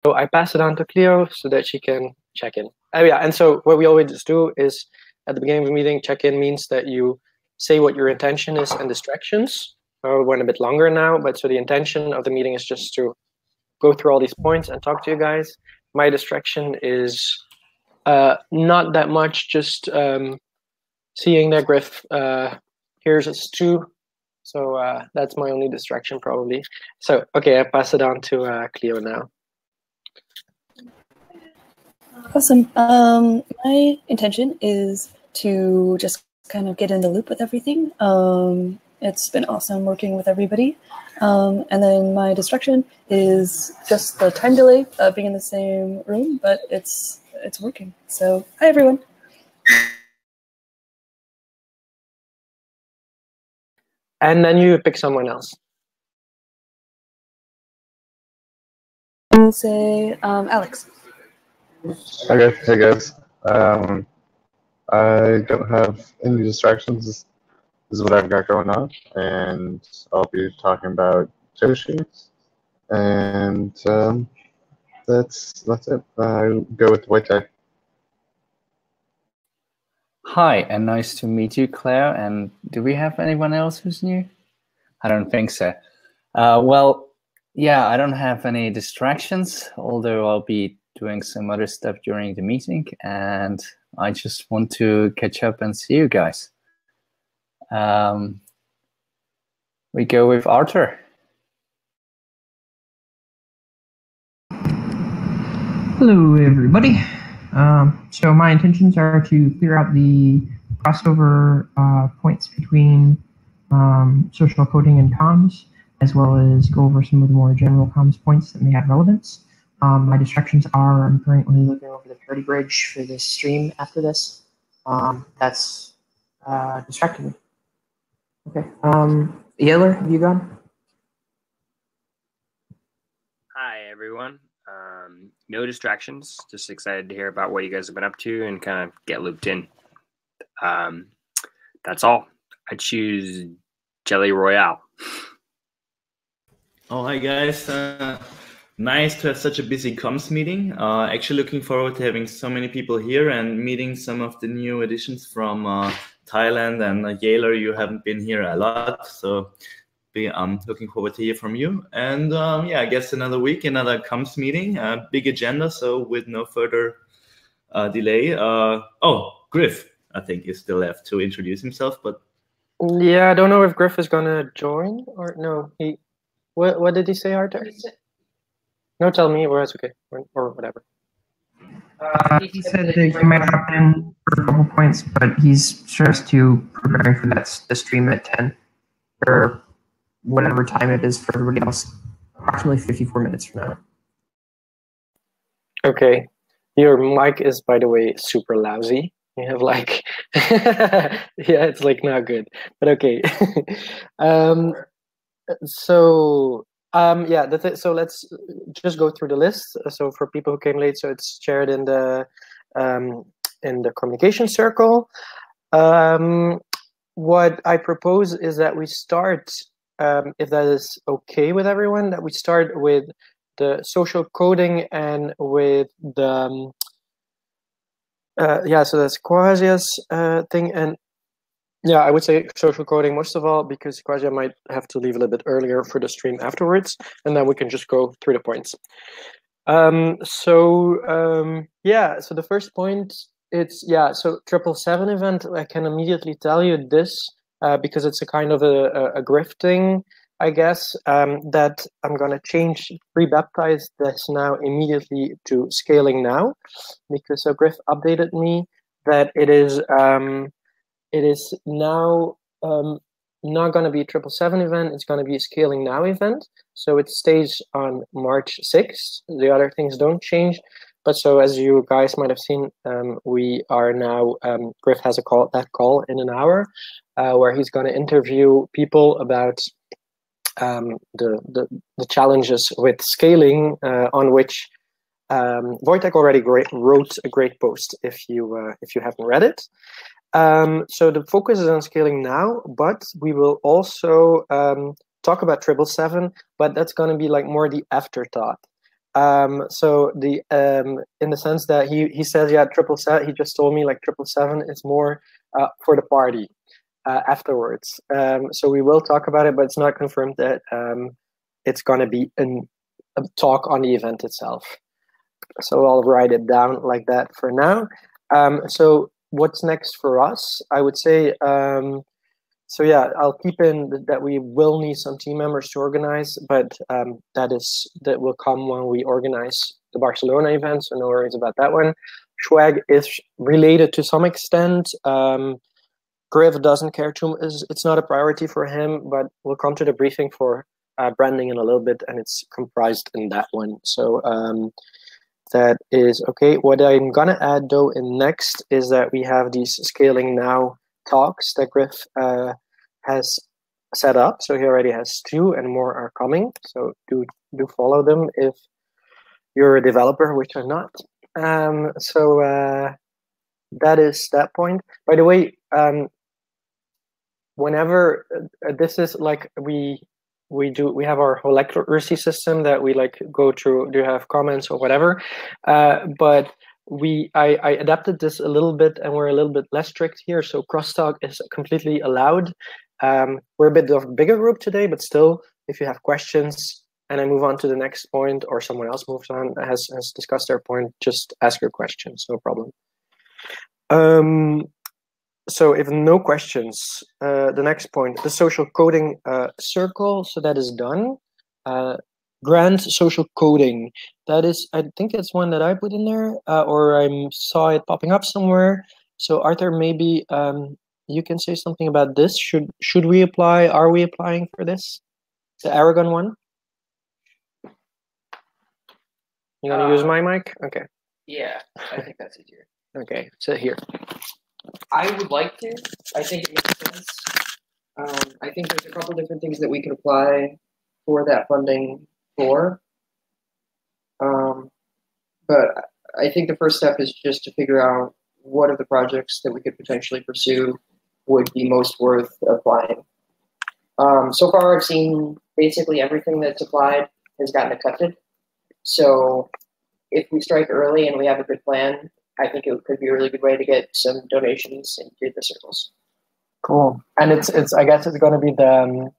So I pass it on to Cleo so that she can check in. Oh yeah, and so what we always do is at the beginning of the meeting, check-in means that you say what your intention is and distractions. We went a bit longer now, but so the intention of the meeting is just to go through all these points and talk to you guys. My distraction is not that much, just seeing that Griff hears us too. So that's my only distraction probably. So, okay, I pass it on to Cleo now. Awesome. My intention is to just kind of get in the loop with everything. It's been awesome working with everybody. And then my distraction is just the time delay of being in the same room, but it's working. So, hi everyone. And then you pick someone else. I'll say Alex. Okay, hey guys. I don't have any distractions. This is what I've got going on, and I'll be talking about Joshi. And that's it. I go with White Tech. Hi, and nice to meet you, Claire. And do we have anyone else who's new? I don't think so. Well, yeah, I don't have any distractions, although I'll be doing some other stuff during the meeting, and I just want to catch up and see you guys. We go with Arthur. Hello, everybody. So my intentions are to clear out the crossover points between social coding and comms, as well as go over some of the more general comms points that may have relevance. My distractions are I'm currently looking over the Parity Bridge for this stream after this. That's distracting me. Okay. Yeller, have you gone? Hi, everyone. No distractions. Just excited to hear about what you guys have been up to and kind of get looped in. That's all. I choose Jelly Royale. Oh, hi, guys. Nice to have such a busy comms meeting. Actually looking forward to having so many people here and meeting some of the new additions from Thailand and Yaler. You haven't been here a lot, so looking forward to hear from you. And yeah, I guess another week, another comms meeting, big agenda. So with no further delay. Oh, Griff, I think you still have to introduce himself, but yeah, I don't know if Griff is gonna join or no. What did he say, Arthur? No, tell me, or it's okay, or whatever. He said that he might hop in for a couple points, but he's stressed to preparing for the stream at 10 or whatever time it is for everybody else. Approximately 54 minutes from now. Okay, your mic is, by the way, super lousy. You have like, yeah, it's like not good, but okay. Yeah, that's it. So let's just go through the list. So for people who came late, so it's shared in the communication circle. What I propose is that we start, if that is okay with everyone, that we start with the social coding and with the yeah. So that's Quasia's thing, and yeah, I would say social coding most of all, because Quasia might have to leave a little bit earlier for the stream afterwards, and then we can just go through the points. Yeah, so the first point, it's, yeah, so 777 event, I can immediately tell you this, because it's a kind of a grifting, I guess, that I'm going to change rebaptize this now immediately to scaling now, because so Griff updated me that it is now not going to be a 777 event. It's going to be a scaling now event. So it stays on March 6th. The other things don't change. But so as you guys might have seen, we are now, Griff has that call in an hour where he's going to interview people about the challenges with scaling, on which Wojtek already wrote a great post if you haven't read it. So the focus is on scaling now, but we will also talk about 777, but that's going to be like more the afterthought. So the in the sense that he says, yeah, 777. He just told me like 777 is more for the party afterwards. So we will talk about it, but it's not confirmed that it's going to be a talk on the event itself. So I'll write it down like that for now. So what's next for us? I would say, so yeah, I'll keep in that we will need some team members to organize, but that will come when we organize the Barcelona event, so no worries about that one. Swag is related to some extent. Griff doesn't care too much. It's not a priority for him, but we'll come to the briefing for branding in a little bit, and it's comprised in that one. So that is okay. What I'm gonna add though in next is that we have these scaling now talks that Griff has set up. So he already has 2 and more are coming. So do follow them if you're a developer, which I'm not. So that is that point. By the way, whenever this is like we have our Holacracy system that we like go through, do have comments or whatever, but I adapted this a little bit and we're a little bit less strict here, so crosstalk is completely allowed. We're a bit of a bigger group today, but still, if you have questions and I move on to the next point or someone else moves on, has discussed their point, just ask your questions, no problem. So if no questions, the next point, the social coding circle, so that is done. Grant social coding, that is, I think it's one that I put in there, or I saw it popping up somewhere. So Arthur, maybe you can say something about this. Should we apply? Are we applying for this? The Aragon one? You gonna use my mic? Okay. Yeah, I think that's easier. Okay, sit here. I would like to. I think it makes sense. I think there's a couple different things that we could apply for that funding for. But I think the first step is just to figure out what of the projects that we could potentially pursue would be most worth applying. So far, I've seen basically everything that's applied has gotten accepted. So if we strike early and we have a good plan, I think it could be a really good way to get some donations into the circles. Cool. And it's I guess it's going to be the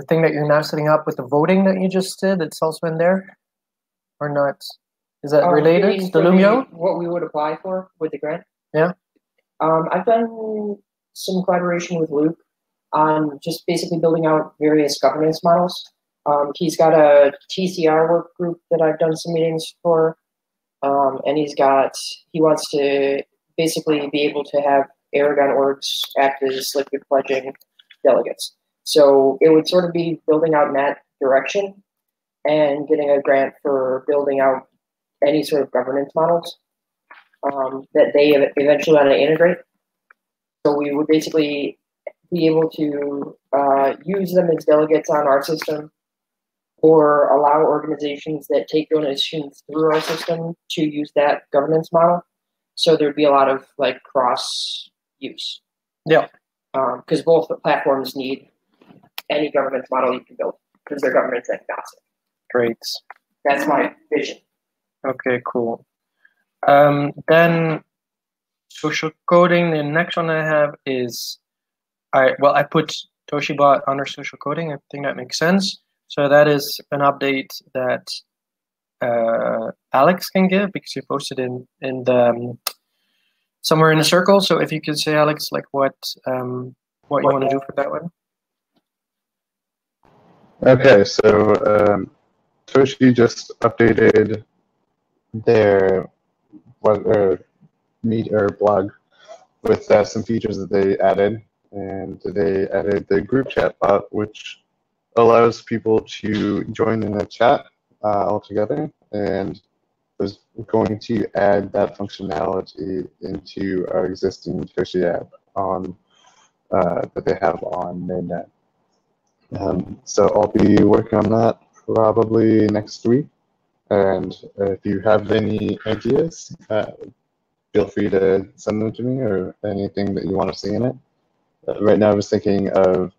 thing that you're now setting up with the voting that you just did. It's also in there, or not? Is that related? The Lumio? What we would apply for with the grant? Yeah. I've done some collaboration with Luke on just basically building out various governance models. He's got a TCR work group that I've done some meetings for. And he wants to basically be able to have Aragon orgs act as liquid pledging delegates. So it would sort of be building out in that direction and getting a grant for building out any sort of governance models that they eventually want to integrate. So we would basically be able to use them as delegates on our system, or allow organizations that take donations through our system to use that governance model. So there'd be a lot of like cross use. Yeah. Because both platforms need any governance model you can build because they're governance agnostic. Great. That's my vision. Okay, cool. Then social coding, the next one I have is, I put Toshiba under social coding. I think that makes sense. So that is an update that Alex can give because you posted in the somewhere in the circle. So if you could say, Alex, like what you want to do for that one. Okay, so Toshi just updated their blog with some features that they added, and they added the group chat bot, which allows people to join in a chat all together, and was going to add that functionality into our existing Toshi app on that they have on mainnet. So I'll be working on that probably next week. And if you have any ideas, feel free to send them to me, or anything that you want to see in it. Right now I was thinking of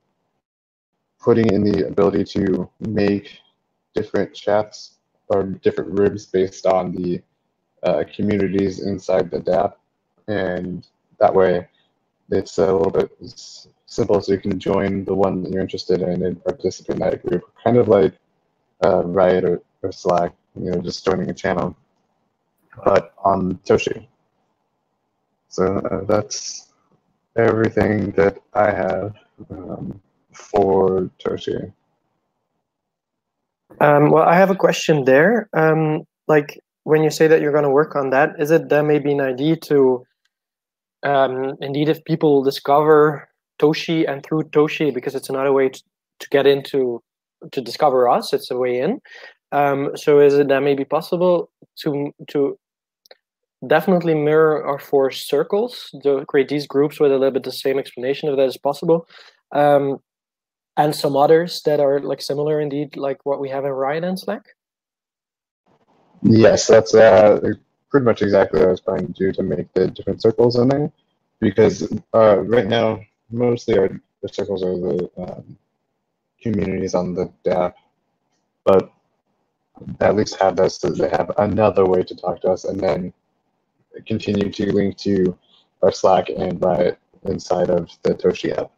putting in the ability to make different chats or different rooms based on the communities inside the dApp, and that way it's a little bit simple, so you can join the one that you're interested in and participate in that group, kind of like Riot or Slack, just joining a channel, but on Toshi. So that's everything that I have for Toshi. Well, I have a question there. Like when you say that you're going to work on that, is it then maybe an idea to, indeed, if people discover Toshi and through Toshi, because it's another way to get into, to discover us, it's a way in. So is it then maybe possible to definitely mirror our 4 circles, to create these groups with a little bit the same explanation if that is possible, and some others that are like similar indeed, like what we have in Riot and Slack? Yes, that's pretty much exactly what I was trying to do, to make the different circles in there, because right now mostly the circles are the communities on the dApp, but at least have this so they have another way to talk to us, and then continue to link to our Slack and Riot inside of the Toshi app.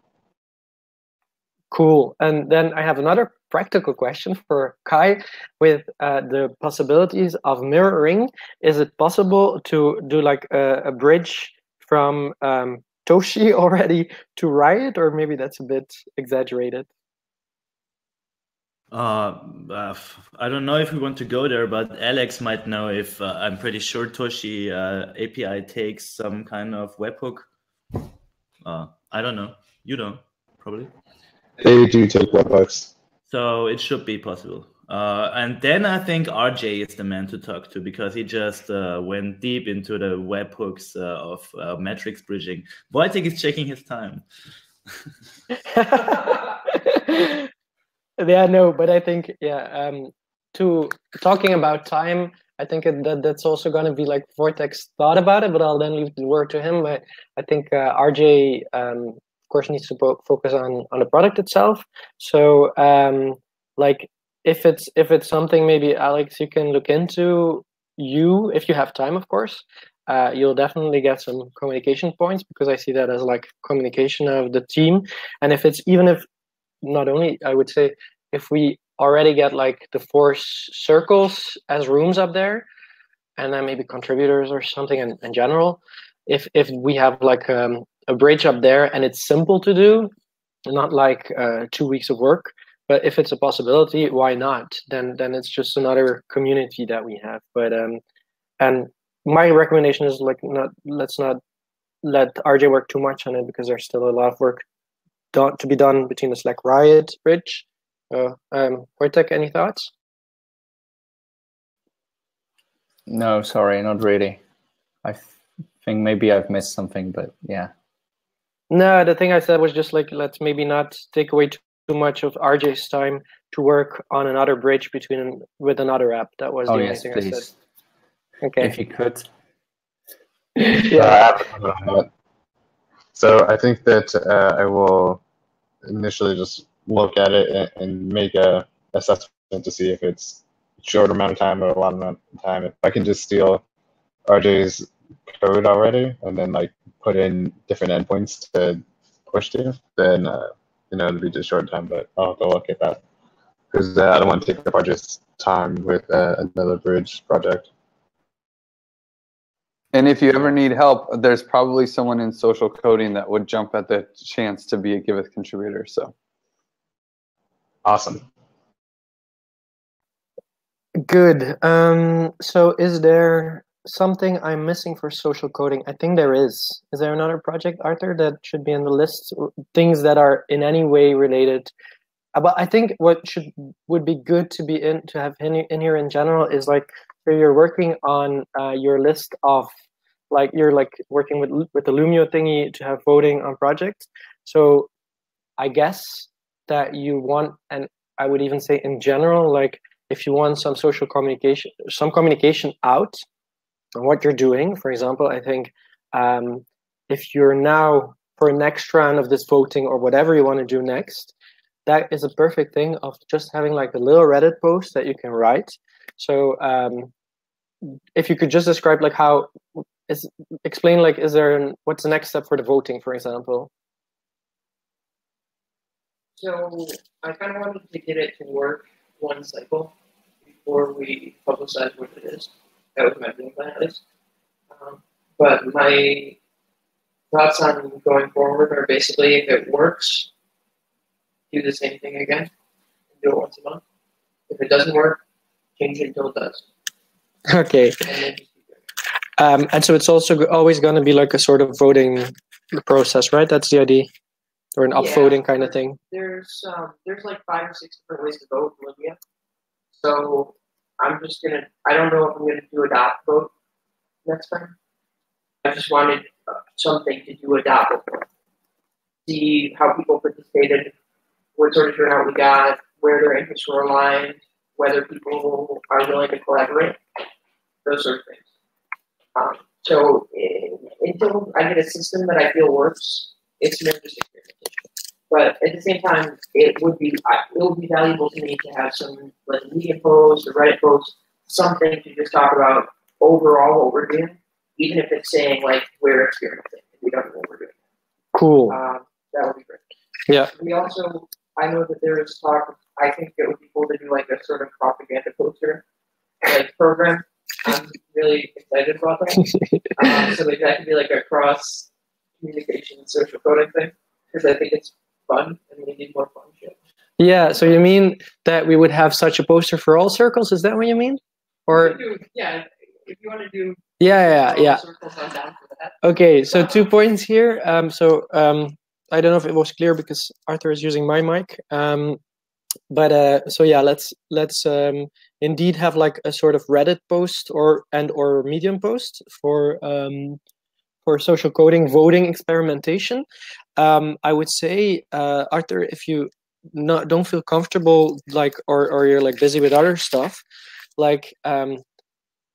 Cool. And then I have another practical question for Kai. With the possibilities of mirroring, is it possible to do like a bridge from Toshi already to Riot, or maybe that's a bit exaggerated? I don't know if we want to go there, but Alex might know. If I'm pretty sure Toshi API takes some kind of webhook. I don't know. You don't, probably. They do take webhooks. So it should be possible. And then I think RJ is the man to talk to, because he just went deep into the webhooks of metrics bridging. Wojtek is checking his time. Yeah, no, but I think, to talking about time, I think that's also going to be like Wojtek's thought about it, but I'll then leave the word to him. I think RJ, of course, needs to focus on the product itself. So, like, if it's something maybe, Alex, you can look into, if you have time, of course, you'll definitely get some communication points, because I see that as like communication of the team. And even if not only, I would say, if we already get like the 4 circles as rooms up there, and then maybe contributors or something in general, if we have like a bridge up there and it's simple to do, not like 2 weeks of work, but if it's a possibility, why not? Then it's just another community that we have. But and my recommendation is like, let's not let RJ work too much on it, because there's still a lot of work to be done between the Slack Riot bridge. Wojtek, any thoughts? No, sorry, not really. I think maybe I've missed something, but yeah. No, the thing I said was just like, let's maybe not take away too much of RJ's time to work on another bridge with another app. That was the only thing I said. Okay. If you could. Yeah. So I think that I will initially just look at it and make a assessment to see if it's a short amount of time or a long amount of time. If I can just steal RJ's code already and then like put in different endpoints to push to, then it'll be just short time. But I'll have to look at that, because I don't want to take up RJ's time with another bridge project. And if you ever need help, there's probably someone in social coding that would jump at the chance to be a Giveth contributor. So awesome. Good. So is there something I'm missing for social coding? I think there is. Is there another project, Arthur, that should be on the list? Things that are in any way related. But I think what would be good to have in here in general is like, so you're working on your list of, like, you're like working with the Lumio thingy to have voting on projects. So I guess that you want, and I would even say in general, like if you want some social communication, some communication out on what you're doing. For example, I think if you're now for next round of this voting or whatever you want to do next, that is a perfect thing of just having like a little Reddit post that you can write. So if you could just describe like how explain like what's the next step for the voting, for example. So I kind of wanted to get it to work one cycle before we publicize what it is. That was my game plan at least. But my thoughts on going forward are basically, if it works, do the same thing again. Do it once a month. If it doesn't work, change it until it does. Okay. And so it's also always going to be like a sort of voting process, right? That's the idea, or an upvoting kind of thing. There's like 5 or 6 different ways to vote in Libya. So I don't know if I'm gonna do a dot vote next time. I just wanted something to do a dot vote for. See how people participated, what sort of turnout we got, where their interests were aligned, whether people are willing to collaborate, those sort of things. So until I get a system that I feel works, it's more just experimentation. But at the same time, it would be valuable to me to have some like Medium posts or Reddit posts, something to just talk about overall what we're doing, even if it's saying like we're experimenting and we don't know what we're doing. Cool. That would be great. Yeah. We also, I know that there is talk. I think it would be cool to do like a sort of propaganda poster like program. I'm really excited about that. So that could be like a cross communication social coding thing, because I think it's fun and we need more fun shit. Yeah, so you mean that we would have such a poster for all circles? Is that what you mean? Or yeah, if you want to do yeah. circles, I'm down for that. Okay, so 2 points here. I don't know if it was clear because Arthur is using my mic. So yeah, let's indeed have like a sort of Reddit post or Medium post for social coding voting experimentation. I would say, Arthur, if you don't feel comfortable like or you're like busy with other stuff, like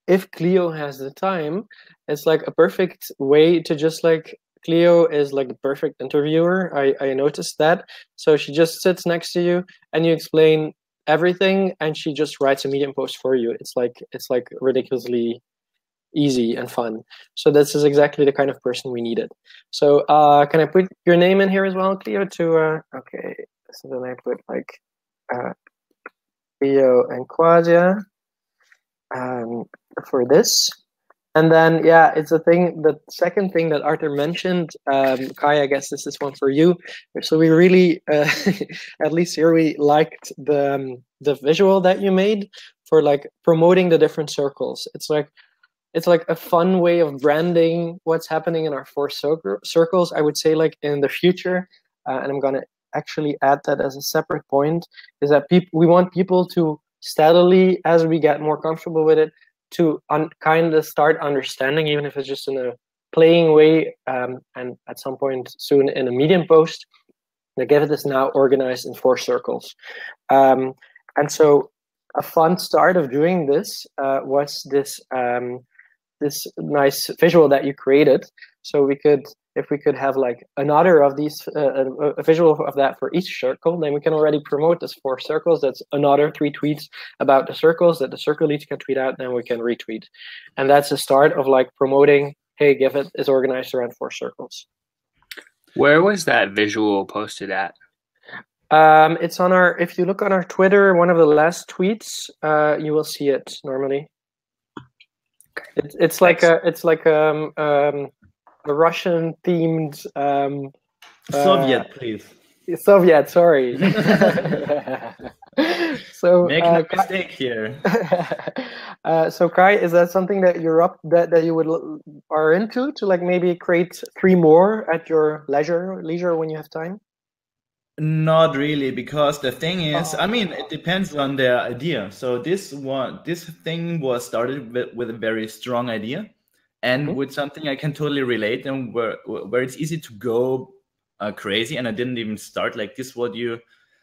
if Cleo has the time, it's like a perfect way to just like, Cleo is like the perfect interviewer. I noticed that. So she just sits next to you and you explain everything and she just writes a Medium post for you. It's like ridiculously easy and fun. So this is exactly the kind of person we needed. So can I put your name in here as well, Cleo? Okay. So then I put like Cleo and Quasia for this. And then, yeah, it's a thing. The second thing that Arthur mentioned, Kai, I guess this is one for you. So we really, at least here, we liked the visual that you made for like promoting the different circles. It's like a fun way of branding what's happening in our 4 circles. I would say like in the future, and I'm gonna actually add that as a separate point, is that we want people to steadily, as we get more comfortable with it, to kind of start understanding, even if it's just in a playing way, and at some point soon in a Medium post, the Give It is now organized in 4 circles. And so a fun start of doing this was this nice visual that you created. So if we could have like another of these, a visual of that for each circle, then we can already promote this 4 circles. That's another 3 tweets about the circles that the circle leads can tweet out, then we can retweet. And that's the start of like promoting, hey, Give It is organized around 4 circles. Where was that visual posted at? It's on if you look on our Twitter, one of the last tweets, you will see it normally. It's like a Russian themed Soviet, please. Soviet, sorry. So make no mistake here. So Kai, is that something that you're that you are into to like maybe create 3 more at your leisure when you have time? Not really, because the thing is, I mean, it depends on their idea. So this thing was started with a very strong idea, and with something I can totally relate, and where it's easy to go crazy. And I didn't even start like this.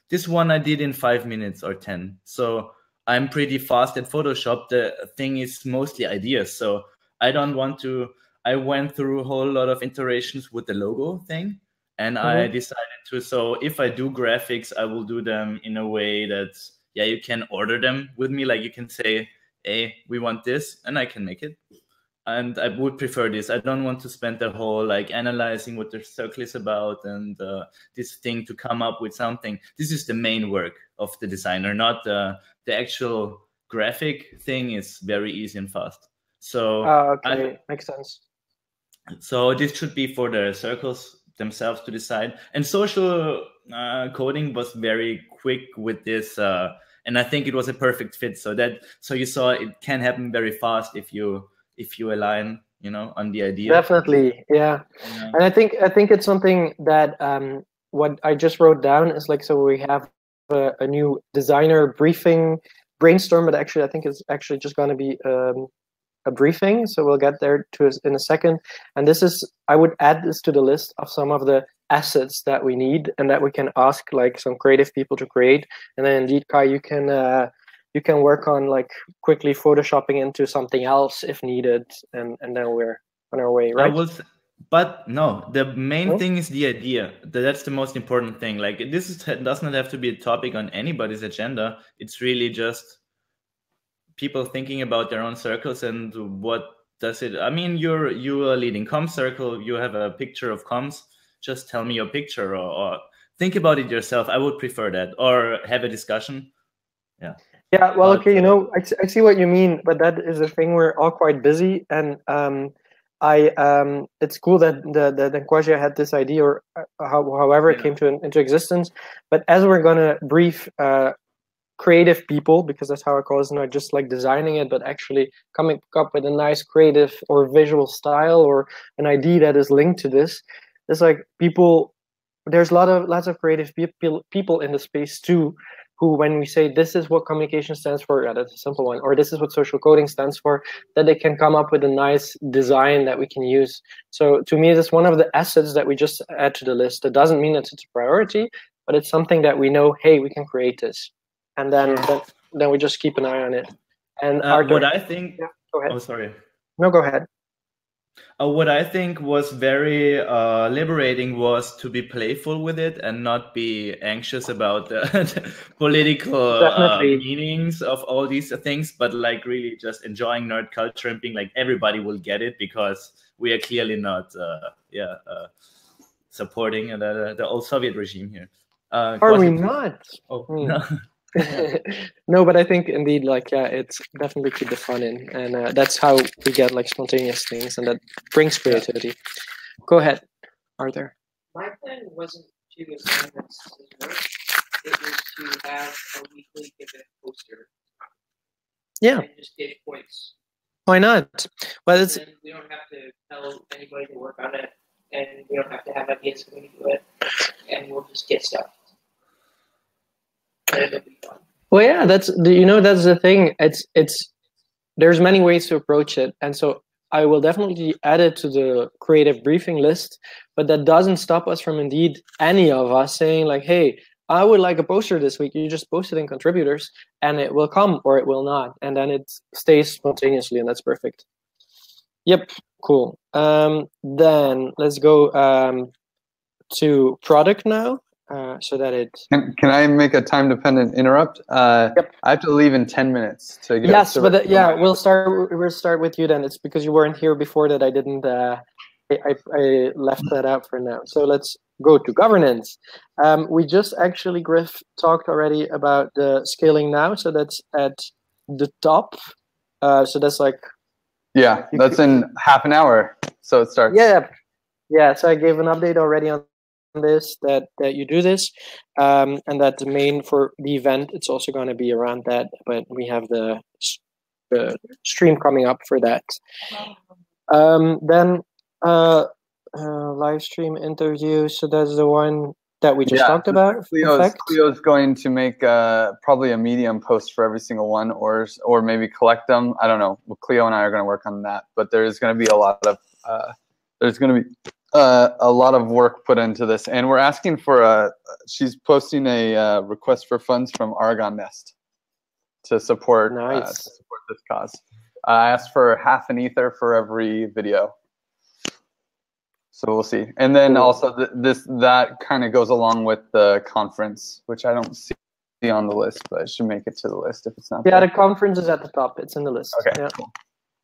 This one I did in 5 minutes or 10. So I'm pretty fast at Photoshop. The thing is mostly ideas. So I don't want to. I went through a whole lot of iterations with the logo thing. And I decided to, so if I do graphics, I will do them in a way that, yeah, you can order them with me. Like you can say, hey, we want this, and I can make it. And I would prefer this. I don't want to spend the whole like analyzing what the circle is about and this thing to come up with something. This is the main work of the designer, not the actual graphic thing is very easy and fast. So okay, makes sense. So this should be for the circles themselves to decide. And social coding was very quick with this, and I think it was a perfect fit. So you saw it can happen very fast if you align, you know, on the idea. Definitely, yeah. And I think it's something that what I just wrote down is like, so we have a new designer briefing brainstorm, but actually I think it's actually just going to be a briefing, so we'll get there to in a second. And this is, I would add this to the list of some of the assets that we need and that we can ask like some creative people to create. And then indeed, Kai, you can work on like quickly photoshopping into something else if needed, and then we're on our way, right? But no, the main thing is the idea. That's the most important thing. Like does not have to be a topic on anybody's agenda. It's really just people thinking about their own circles and what does it. I mean, you are leading comms circle. You have a picture of comms. Just tell me your picture, or think about it yourself. I would prefer that, or have a discussion. Yeah. Yeah. Well, okay. You know, I see what you mean, but that is a thing. We're all quite busy, and it's cool that the Quasia had this idea, or however it came into existence. But as we're gonna brief creative people, because that's how I call it, not just like designing it, but actually coming up with a nice creative or visual style or an idea that is linked to this. It's like there's lots of creative people in the space too, who, when we say this is what communication stands for, yeah, that's a simple one, or this is what social coding stands for, that they can come up with a nice design that we can use. So to me, it's one of the assets that we just add to the list. That doesn't mean that it's a priority, but it's something that we know, hey, we can create this. And then we just keep an eye on it. And Arthur, what I think, go ahead. Oh, sorry. No, go ahead. What I think was very liberating was to be playful with it and not be anxious about the political meanings of all these things, but like really just enjoying nerd culture and being like, everybody will get it, because we are clearly not supporting the old Soviet regime here. Are we not? Oh, no. No, but I think indeed, like, yeah, it's definitely keep the fun in, and that's how we get like spontaneous things, and that brings creativity. Go ahead, Arthur. My plan wasn't to assign this work. It was to have a weekly given poster. Yeah. And just get points. Why not? Well, it's. And we don't have to tell anybody to work on it, and we don't have to have ideas when we do it, and we'll just get stuff. Well, yeah, that's the thing. It's there's many ways to approach it, and so I will definitely add it to the creative briefing list. But that doesn't stop us from indeed any of us saying like, "Hey, I would like a poster this week." You just post it in contributors, and it will come or it will not, and then it stays spontaneously, and that's perfect. Yep, cool. Then let's go to product now. So that it can I make a time dependent interrupt? Yep. I have to leave in 10 minutes to get. Yes, but we'll start with you then. It's because you weren't here before that I didn't. I left that out for now. So let's go to governance. We just actually, Griff talked already about the scaling now. So that's at the top. So that's like. Yeah, that's in half an hour. So it starts. Yeah. So I gave an update already on this, that you do this, and that the main for the event, it's also going to be around that, but we have the stream coming up for that. Then live stream interview, so that's the one that we just talked about. Cleo's going to make probably a Medium post for every single one, or maybe collect them. I don't know. Well, Cleo and I are going to work on that, but there's going to be a lot of work put into this, and we're asking for she's posting a request for funds from Aragon Nest to support this cause. I asked for half an ether for every video. So we'll see. And then also that kind of goes along with the conference, which I don't see on the list, but it should make it to the list if it's not. Yeah, there. the conference is at the top. It's in the list. Okay. Yeah. Cool.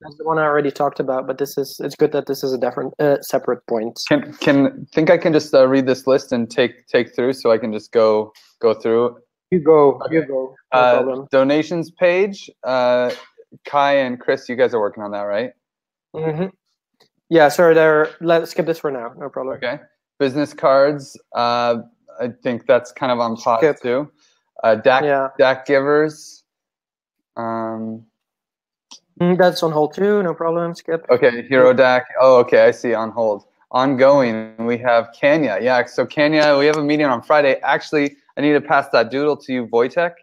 That's the one I already talked about, but it's good that this is a different separate point. Think I can just read this list and take through, so I can just go through. You go. Okay. You go. No problem. Donations page. Kai and Chris, you guys are working on that, right? Mm-hmm. Yeah, sorry, let's skip this for now. No problem. Okay. Business cards. I think that's kind of on pause too. DAC givers. That's on hold too. No problem. Skip. Okay. Hero DAC. Oh, okay. I see. On hold. Ongoing. We have Kenya. Yeah. So Kenya, we have a meeting on Friday. Actually, I need to pass that doodle to you, Wojtek.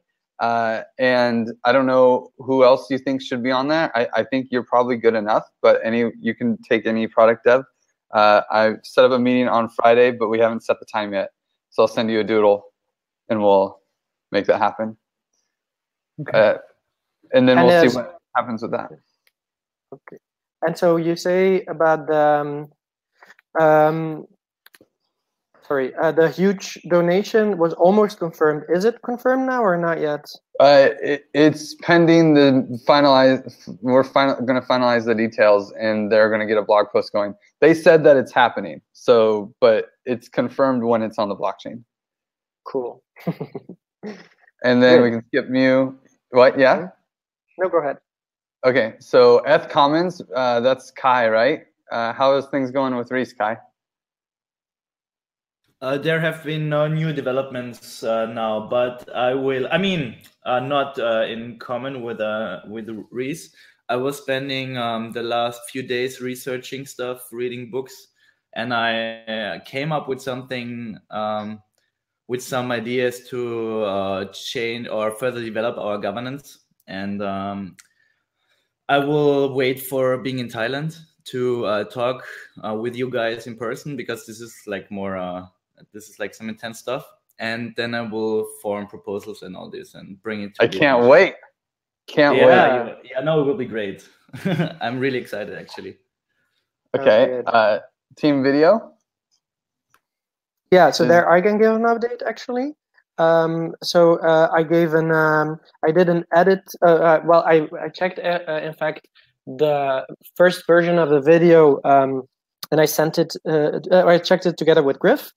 And I don't know who else you think should be on there. I think you're probably good enough, but you can take any product dev. I've set up a meeting on Friday, but we haven't set the time yet. So I'll send you a doodle and we'll make that happen. Okay. And then we'll see what happens with that. Okay. And so you say about the the huge donation was almost confirmed. Is it confirmed now or not yet? It's pending the finalize. We're going to finalize the details, and they're going to get a blog post going. They said that it's happening, but it's confirmed when it's on the blockchain. Cool. And then we can skip Mew. What? Yeah? No, go ahead. Okay, so Eth Commons, that's Kai, right? How is things going with Reese, Kai? There have been no new developments now, but not in common with Reese. I was spending the last few days researching stuff, reading books, and I came up with something, with some ideas to change or further develop our governance. And I will wait for being in Thailand to talk with you guys in person, because this is like more. This is like some intense stuff, and then I will form proposals and all this and bring it to I can't wait. Can't wait. Yeah, no, it will be great. I'm really excited, actually. Okay. Team video. Yeah, so there I can give an update actually. I gave I did an edit. I checked in fact the first version of the video. And I sent it. I checked it together with Griff.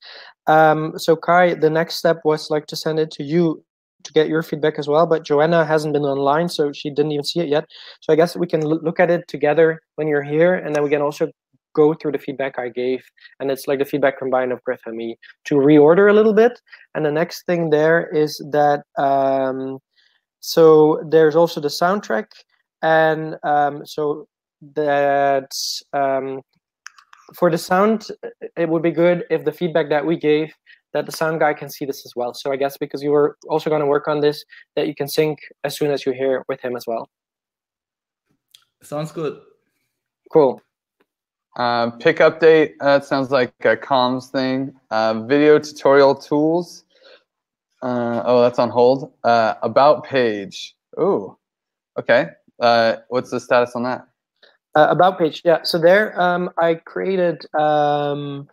So Kai, the next step was like to send it to you to get your feedback as well. But Joanna hasn't been online, so she didn't even see it yet. So I guess we can look at it together when you're here, and then we can also go through the feedback I gave. And it's like the feedback combined of Griff and me to reorder a little bit. And the next thing there is that. So there's also the soundtrack, and so that's. For the sound, it would be good if the feedback that we gave, that the sound guy can see this as well. So I guess because you were also going to work on this, that you can sync as soon as you hear with him as well. Sounds good. Cool. Pick update. That sounds like a comms thing. Video tutorial tools. That's on hold. About page. Ooh. Okay. What's the status on that? About page, yeah. So there, I created a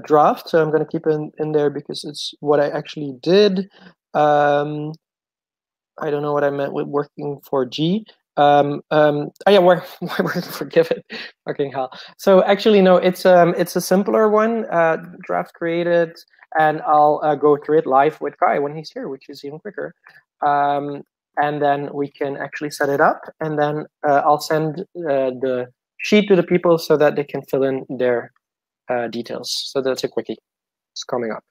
draft. So I'm going to keep it in there because it's what I actually did. I don't know what I meant with working for G. Why forgive it? Fucking hell. So actually, no, it's a simpler one. Draft created, and I'll go through it live with Kai when he's here, which is even quicker. And then we can actually set it up, and then I'll send the sheet to the people so that they can fill in their details. So that's a quickie. It's coming up.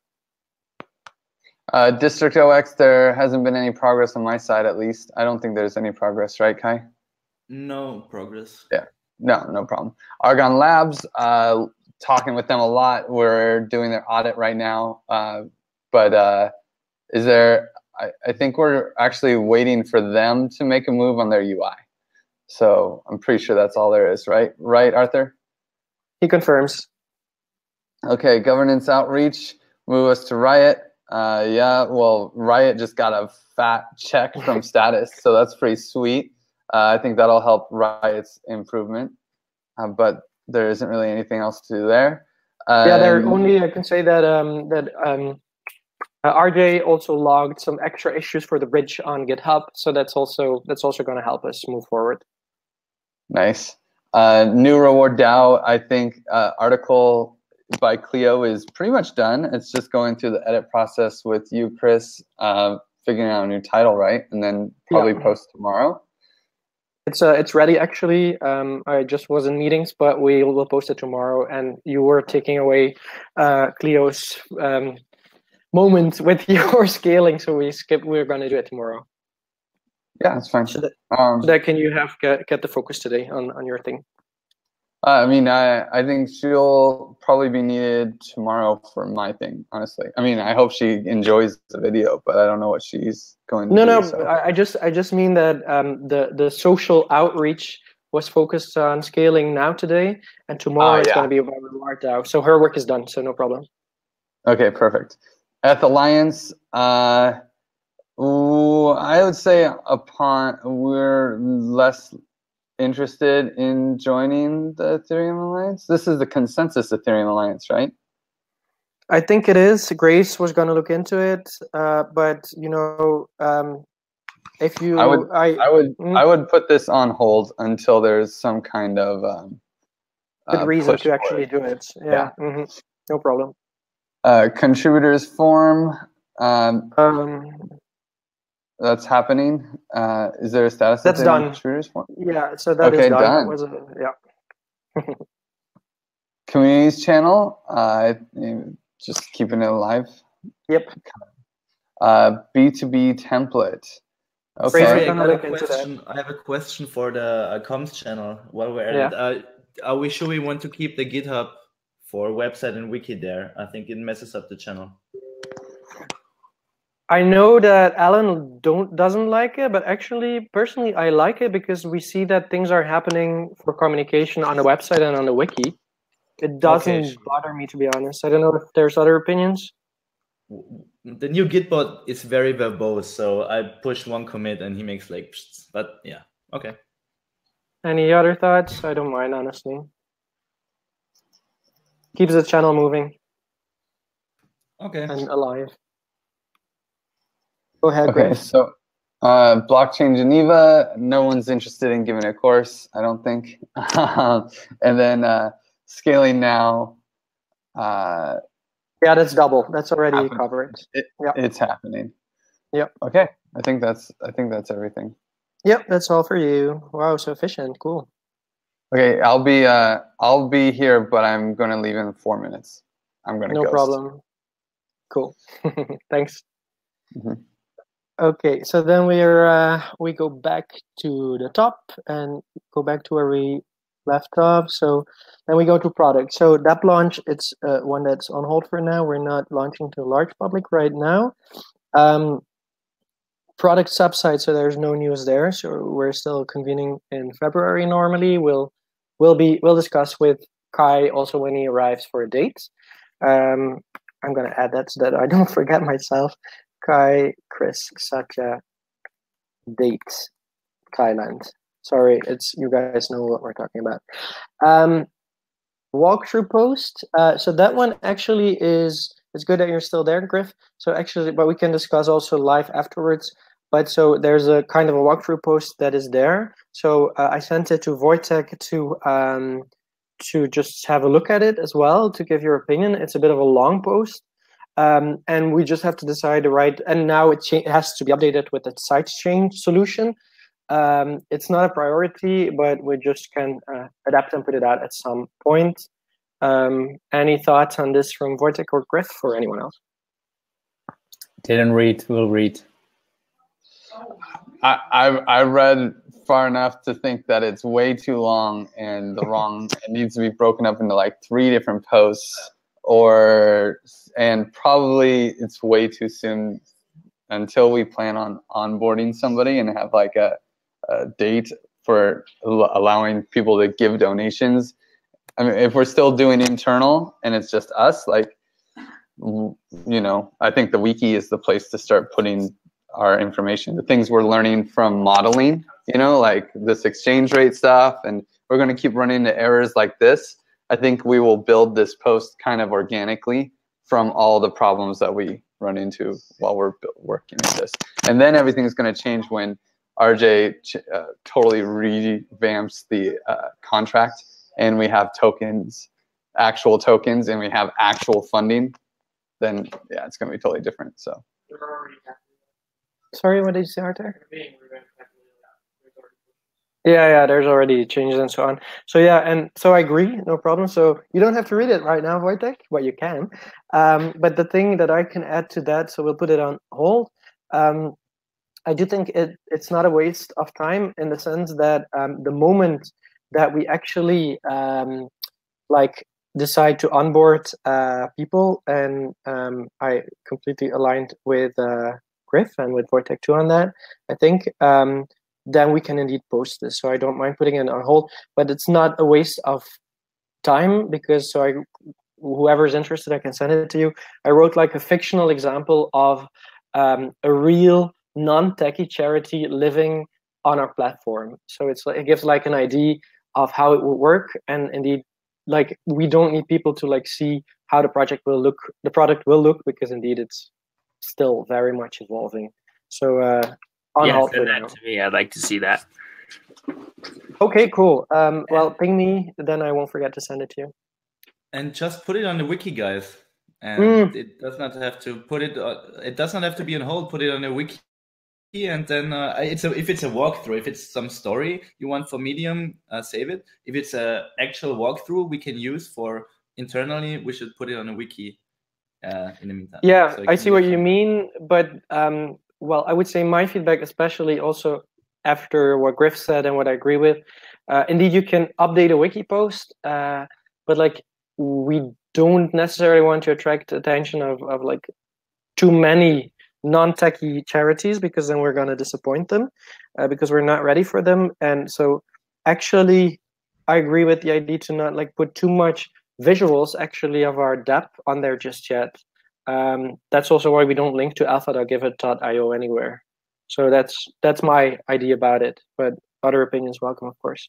District OX, there hasn't been any progress on my side, at least. I don't think there's any progress, right, Kai? No progress. Yeah, no problem. Argonne Labs, talking with them a lot. We're doing their audit right now, but is there? I think we're actually waiting for them to make a move on their UI. So I'm pretty sure that's all there is, right? Right, Arthur? He confirms. Okay, governance outreach, move us to Riot. Yeah, well, Riot just got a fat check from Status, so that's pretty sweet. I think that'll help Riot's improvement, but there isn't really anything else to do there. Yeah, there only I can say that RJ also logged some extra issues for the bridge on GitHub, so that's also going to help us move forward. Nice. New reward DAO, I think article by Cleo is pretty much done. It's just going through the edit process with you, Chris, figuring out a new title, right? And then probably post tomorrow. It's ready actually. I just was in meetings, but we will post it tomorrow. And you were taking away Cleo's moment with your scaling, so we skipped. We're going to do it tomorrow. Yeah, that's fine. So that can you get the focus today on your thing? I mean, I think she'll probably be needed tomorrow for my thing, honestly. I mean, I hope she enjoys the video, but I don't know what she's going to do. No, so. I just mean that the social outreach was focused on scaling now today, and tomorrow it's going to be about reward DAO. So her work is done, so no problem. Okay, perfect. At the Alliance, I would say we're less interested in joining the Ethereum Alliance. This is the Consensus Ethereum Alliance, right? I think it is. Grace was going to look into it, but you know, if you, I would put this on hold until there's some kind of good reason to actually do it. Yeah. No problem. Contributors forum. That's happening. Is there a status? That's done. Contributors forum? Yeah, so that is done. That was Communities channel. Just keeping it alive. Yep. B2B template. Okay. Sorry, I have a question for the comms channel while we're at it. Are we sure we want to keep the GitHub for website and wiki there? I think it messes up the channel. I know that Alan doesn't like it, but actually, personally, I like it because we see that things are happening for communication on the website and on the wiki. It doesn't bother me, to be honest. I don't know if there's other opinions. The new Gitbot is very verbose, so I push one commit and he makes like, but yeah, okay. Any other thoughts? I don't mind, honestly. Keeps the channel moving. Okay. And alive. Go ahead, okay, Grace. So Blockchain Geneva, no one's interested in giving a course, I don't think. And then Scaling Now. Yeah, that's double. That's already covered. It's happening. Yep. Okay, I think that's everything. Yep, that's all for you. Wow, so efficient. Cool. Okay, I'll be here, but I'm gonna leave in 4 minutes. I'm gonna No problem. Cool. Thanks. Okay, so then we go back to the top and go back to where we left off. So then we go to product. So that launch, it's one that's on hold for now. We're not launching to the large public right now. Product subsite, so there's no news there. So we're still convening in February normally. We'll discuss with Kai also when he arrives for a date. I'm gonna add that so that I don't forget myself. Kai, Chris, Satya, date, Thailand. Sorry, you guys know what we're talking about. Walkthrough post. So that one actually it's good that you're still there, Griff. So actually, but we can discuss also live afterwards. But so there's a kind of a walkthrough post that is there. So I sent it to Wojtek to just have a look at it as well, to give your opinion. It's a bit of a long post. And we just have to decide and now it has to be updated with the sidechain solution. It's not a priority, but we just can adapt and put it out at some point. Any thoughts on this from Wojtek or Griff or anyone else? Didn't read, will read. I read far enough to think that it's way too long and it needs to be broken up into like 3 different posts, and probably it's way too soon until we plan on onboarding somebody and have like a date for allowing people to give donations. I mean, if we're still doing internal and it's just us, like, I think the wiki is the place to start putting our information, the things we're learning from modeling, like this exchange rate stuff, and we're going to keep running into errors like this. I think we will build this post kind of organically from all the problems that we run into while we're working at this. And then everything's going to change when RJ totally revamps the contract and we have tokens, actual tokens, and we have actual funding. Then yeah, it's going to be totally different. So. Sorry, what did you say, Arthur? Yeah, there's already changes and so on. So yeah, and so I agree, no problem. So you don't have to read it right now, Wojtek. Well, you can. But the thing that I can add to that, so we'll put it on hold. I do think it's not a waste of time in the sense that the moment that we actually like decide to onboard people, and I completely aligned with Griff and with Wojtek too on that, I think. Then we can indeed post this. So I don't mind putting it on hold, but it's not a waste of time because whoever's interested, I can send it to you. I wrote like a fictional example of a real non-techie charity living on our platform. So it gives like an idea of how it will work, and indeed, like we don't need people to like see how the product will look, because indeed it's still very much evolving. So. Yeah, send that to me. I'd like to see that. Okay, cool. Well, ping me, then I won't forget to send it to you. And just put it on the wiki, guys. And it does not have to put it. It does not have to be on hold. Put it on the wiki, and then if it's a walkthrough, if it's some story you want for Medium, save it. If it's a actual walkthrough we can use for internally, we should put it on a wiki. In the meantime. Yeah, so I see what you mean, but. Well, I would say my feedback, especially also after what Griff said and what I agree with, indeed you can update a wiki post, but like we don't necessarily want to attract attention of like too many non-techie charities, because then we're going to disappoint them because we're not ready for them. And so actually I agree with the idea to not like put too much visuals actually of our DApp on there just yet. That's also why we don't link to alpha.giveit.io anywhere. So that's my idea about it, but other opinions welcome, of course.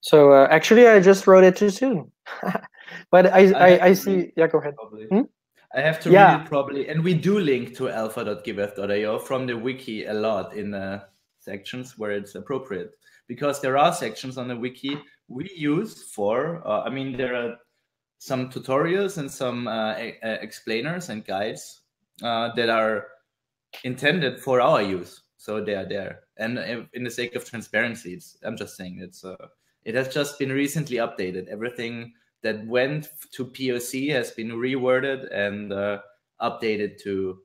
So actually I just wrote it too soon. But I see, yeah, go ahead. I have to read it probably, and we do link to alpha.giveth.io from the wiki a lot in the sections where it's appropriate, because there are sections on the wiki we use for, I mean, there are some tutorials and some explainers and guides that are intended for our use. So they are there. And in the sake of transparency, I'm just saying it has just been recently updated. Everything that went to POC has been reworded and updated to,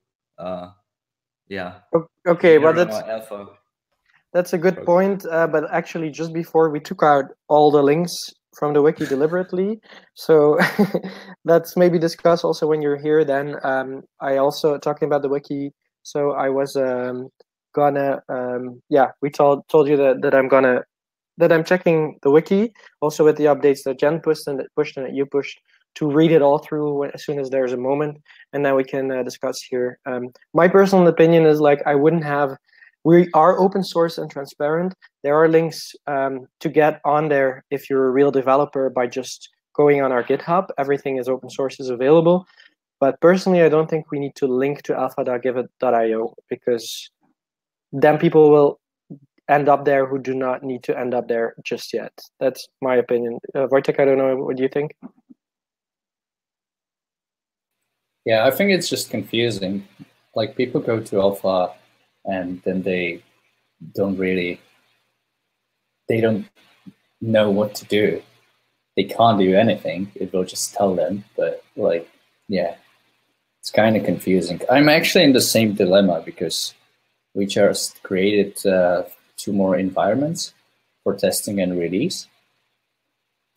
Okay, well, that's a good point. But actually, just before we took out all the links from the wiki deliberately, so let's maybe discuss also when you're here. Then I also talking about the wiki. So I was gonna we told you that I'm checking the wiki also with the updates that Jen pushed and that you pushed, to read it all through as soon as there's a moment, and then we can discuss here. My personal opinion is like I wouldn't have. We are open source and transparent. There are links to get on there if you're a real developer by just going on our GitHub. Everything is open source, is available. But personally, I don't think we need to link to alpha.giveit.io, because then people will end up there who do not need to end up there just yet. That's my opinion. Wojtek, I don't know. What do you think? Yeah, I think it's just confusing. Like, people go to Alpha and then they don't know what to do. They can't do anything. It will just tell them. But like, yeah, it's kind of confusing. I'm actually in the same dilemma because we just created 2 more environments for testing and release.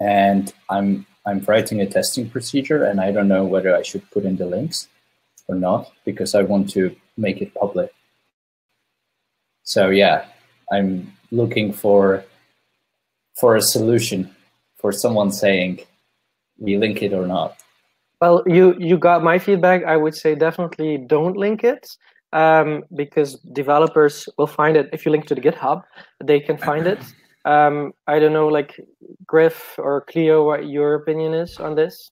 And I'm writing a testing procedure, and I don't know whether I should put in the links or not, because I want to make it public. So yeah, I'm looking for a solution, for someone saying we link it or not. Well, you got my feedback. I would say definitely don't link it, because developers will find it. If you link to the GitHub, they can find it. I don't know, like Griff or Cleo, what your opinion is on this.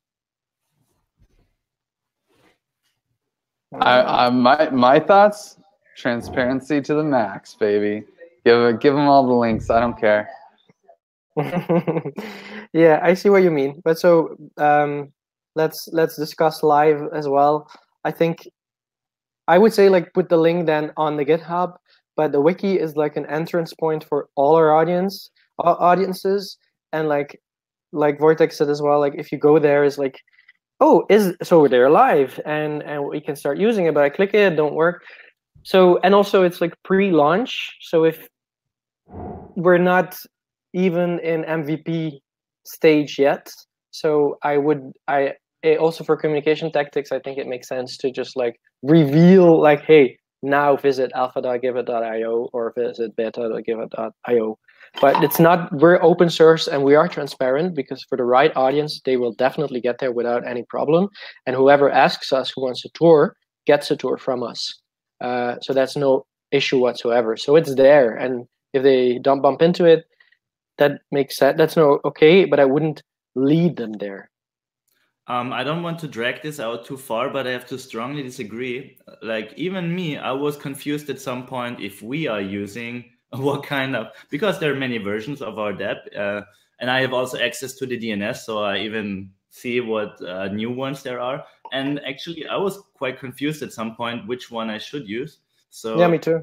My thoughts: transparency to the max, baby. Give them all the links. I don't care. Yeah, I see what you mean. But so let's discuss live as well. I think I would say like put the link then on the GitHub, but the wiki is like an entrance point for all our audiences, and like Wojtek said as well, like if you go there is like, oh, so they're live and we can start using it, but I click it don't work. So, and also it's like pre-launch, so if we're not even in MVP stage yet, so also for communication tactics, I think it makes sense to just like reveal like, hey, now visit alpha.giveit.io or visit beta.giveit.io. But it's not, we're open source and we are transparent, because for the right audience, they will definitely get there without any problem. And whoever asks us who wants a tour gets a tour from us. So that's no issue whatsoever. So it's there. And if they don't bump into it, that makes sense. That's no okay, but I wouldn't lead them there. I don't want to drag this out too far, but I have to strongly disagree. Like even me, I was confused at some point if we are using what kind of, because there are many versions of our DEP, and I have also access to the DNS, so I even see what new ones there are. And actually, I was quite confused at some point which one I should use. So yeah, me too.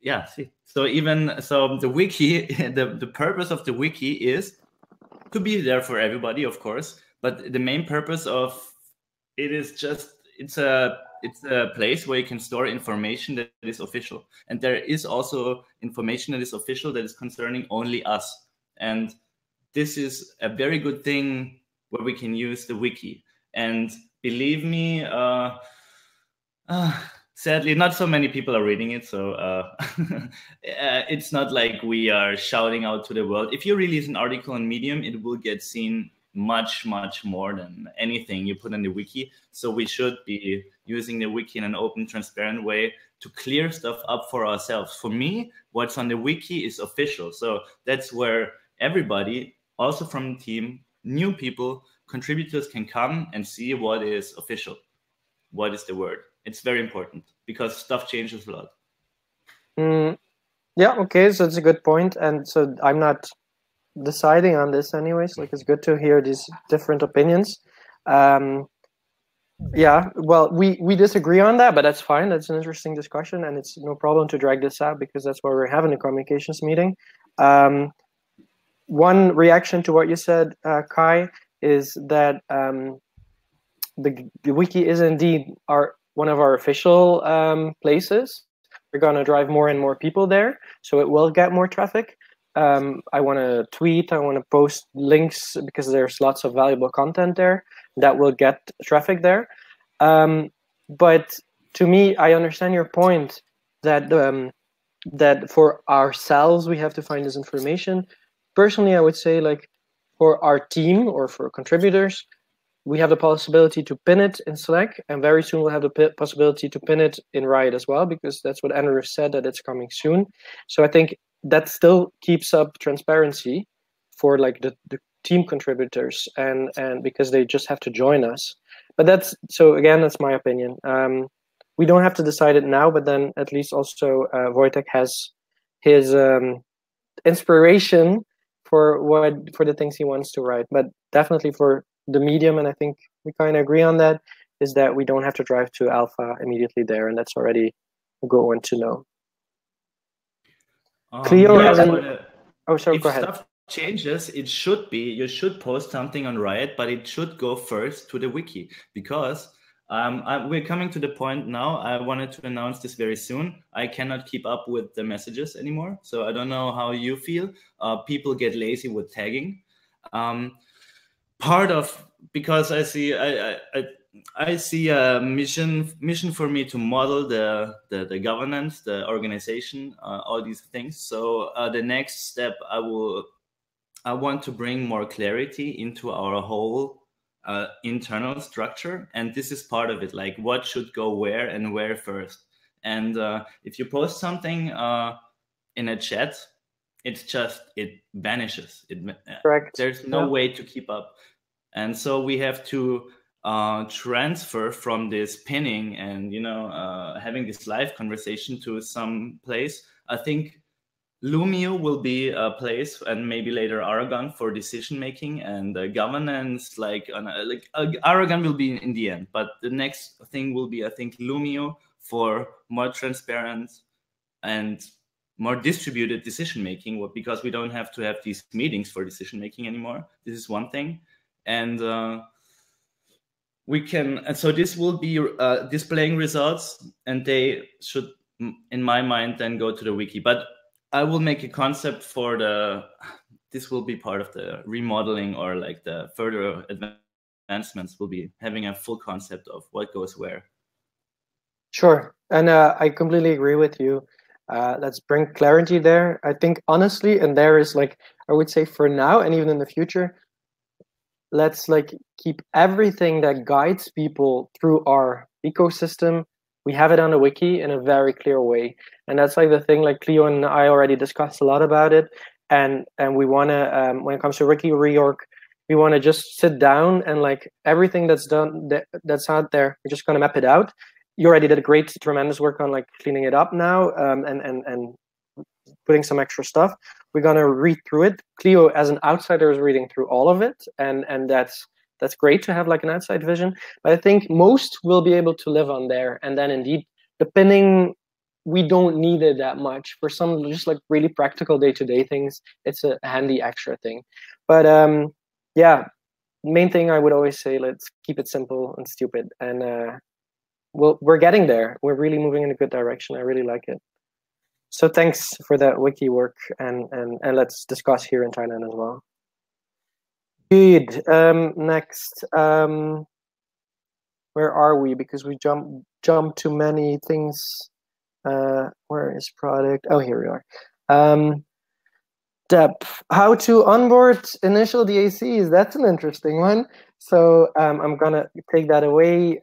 Yeah, see. So the wiki, the purpose of the wiki is to be there for everybody, of course. But the main purpose of it is just it's a place where you can store information that is official, and there is also information that is official that is concerning only us. And this is a very good thing where we can use the wiki. And believe me, sadly, not so many people are reading it, so it's not like we are shouting out to the world. If you release an article on Medium, it will get seen much more than anything you put on the wiki. So we should be using the wiki in an open, transparent way to clear stuff up for ourselves. For me, what's on the wiki is official. So that's where everybody, also from the team, new people, contributors can come and see what is official. What is the word? It's very important because stuff changes a lot. Yeah, okay, so it's a good point. And so I'm not deciding on this anyways. Like, it's good to hear these different opinions. Yeah, well, we disagree on that, but that's fine. That's an interesting discussion, and it's no problem to drag this out because that's why we're having a communications meeting. One reaction to what you said, Kai, is that the wiki is indeed one of our official places. We're going to drive more and more people there, so it will get more traffic. I want to tweet, I want to post links because there's lots of valuable content there that will get traffic there. But to me, I understand your point that that for ourselves, we have to find this information. Personally, I would say, like, for our team or for contributors, we have the possibility to pin it in Slack, and very soon we'll have the possibility to pin it in Riot as well, because that's what Andrew said, that it's coming soon. So I think that still keeps up transparency for like the team contributors, and because they just have to join us. But that's my opinion. We don't have to decide it now, but then at least also Wojtek has his inspiration for the things he wants to write. But definitely for the medium, and I think we kind of agree on that, is that we don't have to drive to alpha immediately there, and that's already a good one to know. Cleo, yeah, sorry, go ahead. If stuff changes, you should post something on Riot, but it should go first to the wiki, because we're coming to the point now. I wanted to announce this very soon. I cannot keep up with the messages anymore, so I don't know how you feel. People get lazy with tagging. Because I see a mission for me to model the governance, the organization, all these things. So the next step, I want to bring more clarity into our whole internal structure, and this is part of it. Like, what should go where and where first. And if you post something in a chat, it vanishes. Correct. There's no way to keep up. And so we have to transfer from this pinning and, having this live conversation to some place. I think Loomio will be a place, and maybe later Aragon, for decision making and governance. Aragon will be in the end, but the next thing will be, I think, Loomio for more transparent and more distributed decision making, because we don't have to have these meetings for decision making anymore. This is one thing, and so this will be displaying results, and they should, in my mind, then go to the wiki. But I will make a concept for this will be part of the remodeling, or like the further advancements will be having a full concept of what goes where. Sure. And I completely agree with you. Let's bring clarity there. I think honestly, and there is I would say for now and even in the future, let's keep everything that guides people through our ecosystem. We have it on the wiki in a very clear way. And that's the thing, Clio and I already discussed a lot about it. And we want to, when it comes to wiki reorg, we want to just sit down and everything that's done, that's out there, we're just going to map it out. You already did a tremendous work on cleaning it up now, and putting some extra stuff. We're going to read through it. Clio, as an outsider, is reading through all of it. And that's great to have an outside vision. But I think most will be able to live on there. And then indeed, the pinning, we don't need it that much. For some just really practical day-to-day things, it's a handy extra thing. But yeah, main thing I would always say, let's keep it simple and stupid. And we're getting there. We're really moving in a good direction. I really like it. So thanks for that wiki work, and let's discuss here in Thailand as well. Good. Next, where are we? Because we jump to many things. Where is product? Oh, here we are. Depth. How to onboard initial DACs. That's an interesting one. So I'm gonna take that away.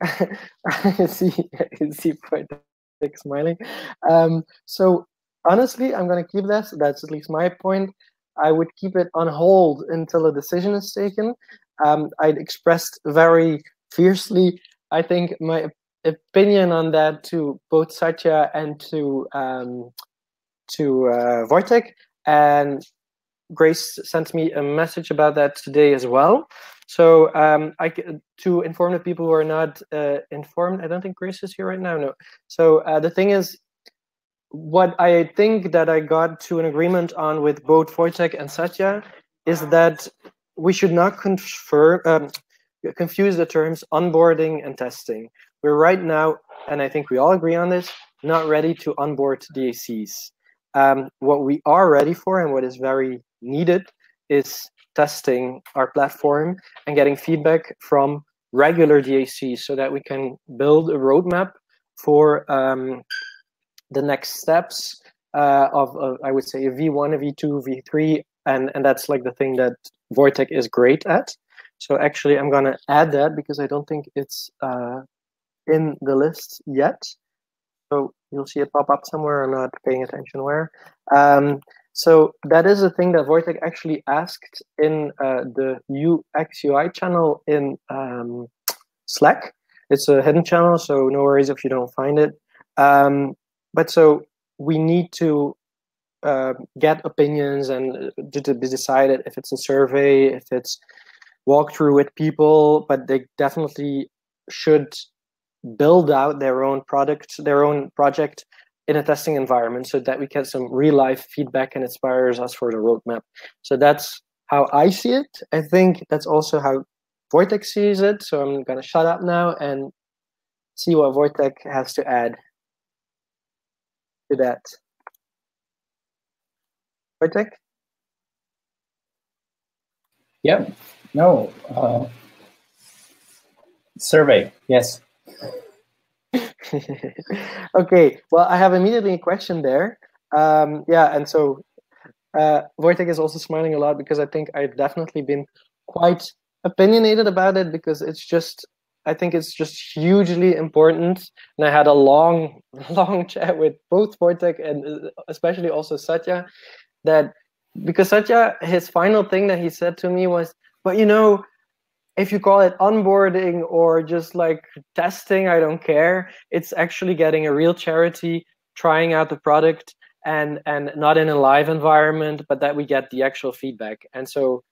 I see Poetic smiling. So honestly, I'm gonna keep that. That's at least my point. I would keep it on hold until a decision is taken. I'd expressed very fiercely, I think, my opinion on that to both Satya and to Wojtek, and Grace sent me a message about that today as well. So to inform the people who are not informed, I don't think Grace is here right now. No. So the thing is, what I think that I got to an agreement on with both Wojtek and Satya is that we should not confuse the terms onboarding and testing. We're right now, and I think we all agree on this, not ready to onboard DACs. What we are ready for and what is very needed is testing our platform and getting feedback from regular DACs so that we can build a roadmap for the next steps of I would say a V1, a V2, V3, and that's the thing that Wojtek is great at. So actually I'm gonna add that because I don't think it's in the list yet. So you'll see it pop up somewhere. I'm not paying attention where. So that is a thing that Wojtek actually asked in the UX UI channel in Slack. It's a hidden channel, so no worries if you don't find it. But so we need to get opinions and to be decided if it's a survey, if it's walkthrough with people, but they definitely should build out their own product, their own project in a testing environment so that we get some real life feedback and inspires us for the roadmap. So that's how I see it. I think that's also how Wojtek sees it. So I'm gonna shut up now and see what Wojtek has to add to that. Wojtek? Yep. No. Survey. Yes. Okay. Well, I have immediately a question there. Yeah, and so Wojtek is also smiling a lot because I think I've definitely been quite opinionated about it because it's just, I think it's just hugely important. And I had a long chat with both Wojtek and especially also Satya that because Satya, his final thing that he said to me was, but you know, if you call it onboarding or just like testing, I don't care. It's actually getting a real charity, trying out the product, and not in a live environment, but that we get the actual feedback. And so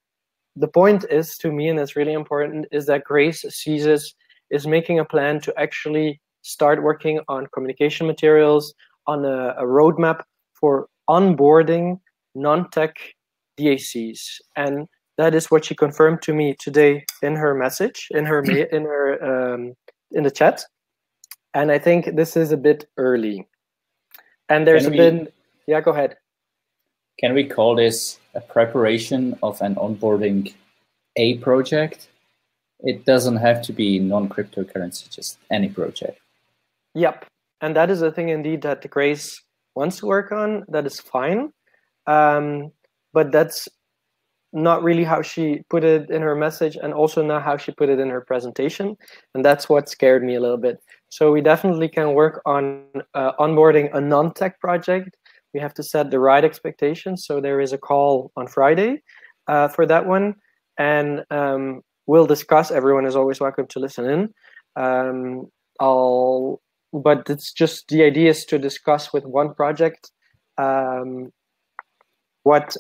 the point is, to me, and it's really important, is that Grace sees us is making a plan to actually start working on communication materials, on a roadmap for onboarding non-tech DACs. And that is what she confirmed to me today in her message, in the chat. And I think this is a bit early. And there's yeah, go ahead. Can we call this a preparation of an onboarding A project? It doesn't have to be non-cryptocurrency, just any project. Yep. And that is a thing indeed that Grace wants to work on. That is fine. But that's not really how she put it in her message, and also not how she put it in her presentation. And that's what scared me a little bit. So we definitely can work on onboarding a non-tech project. We have to set the right expectations. So there is a call on Friday for that one. And we'll discuss. Everyone is always welcome to listen in. But it's just, the idea is to discuss with one project what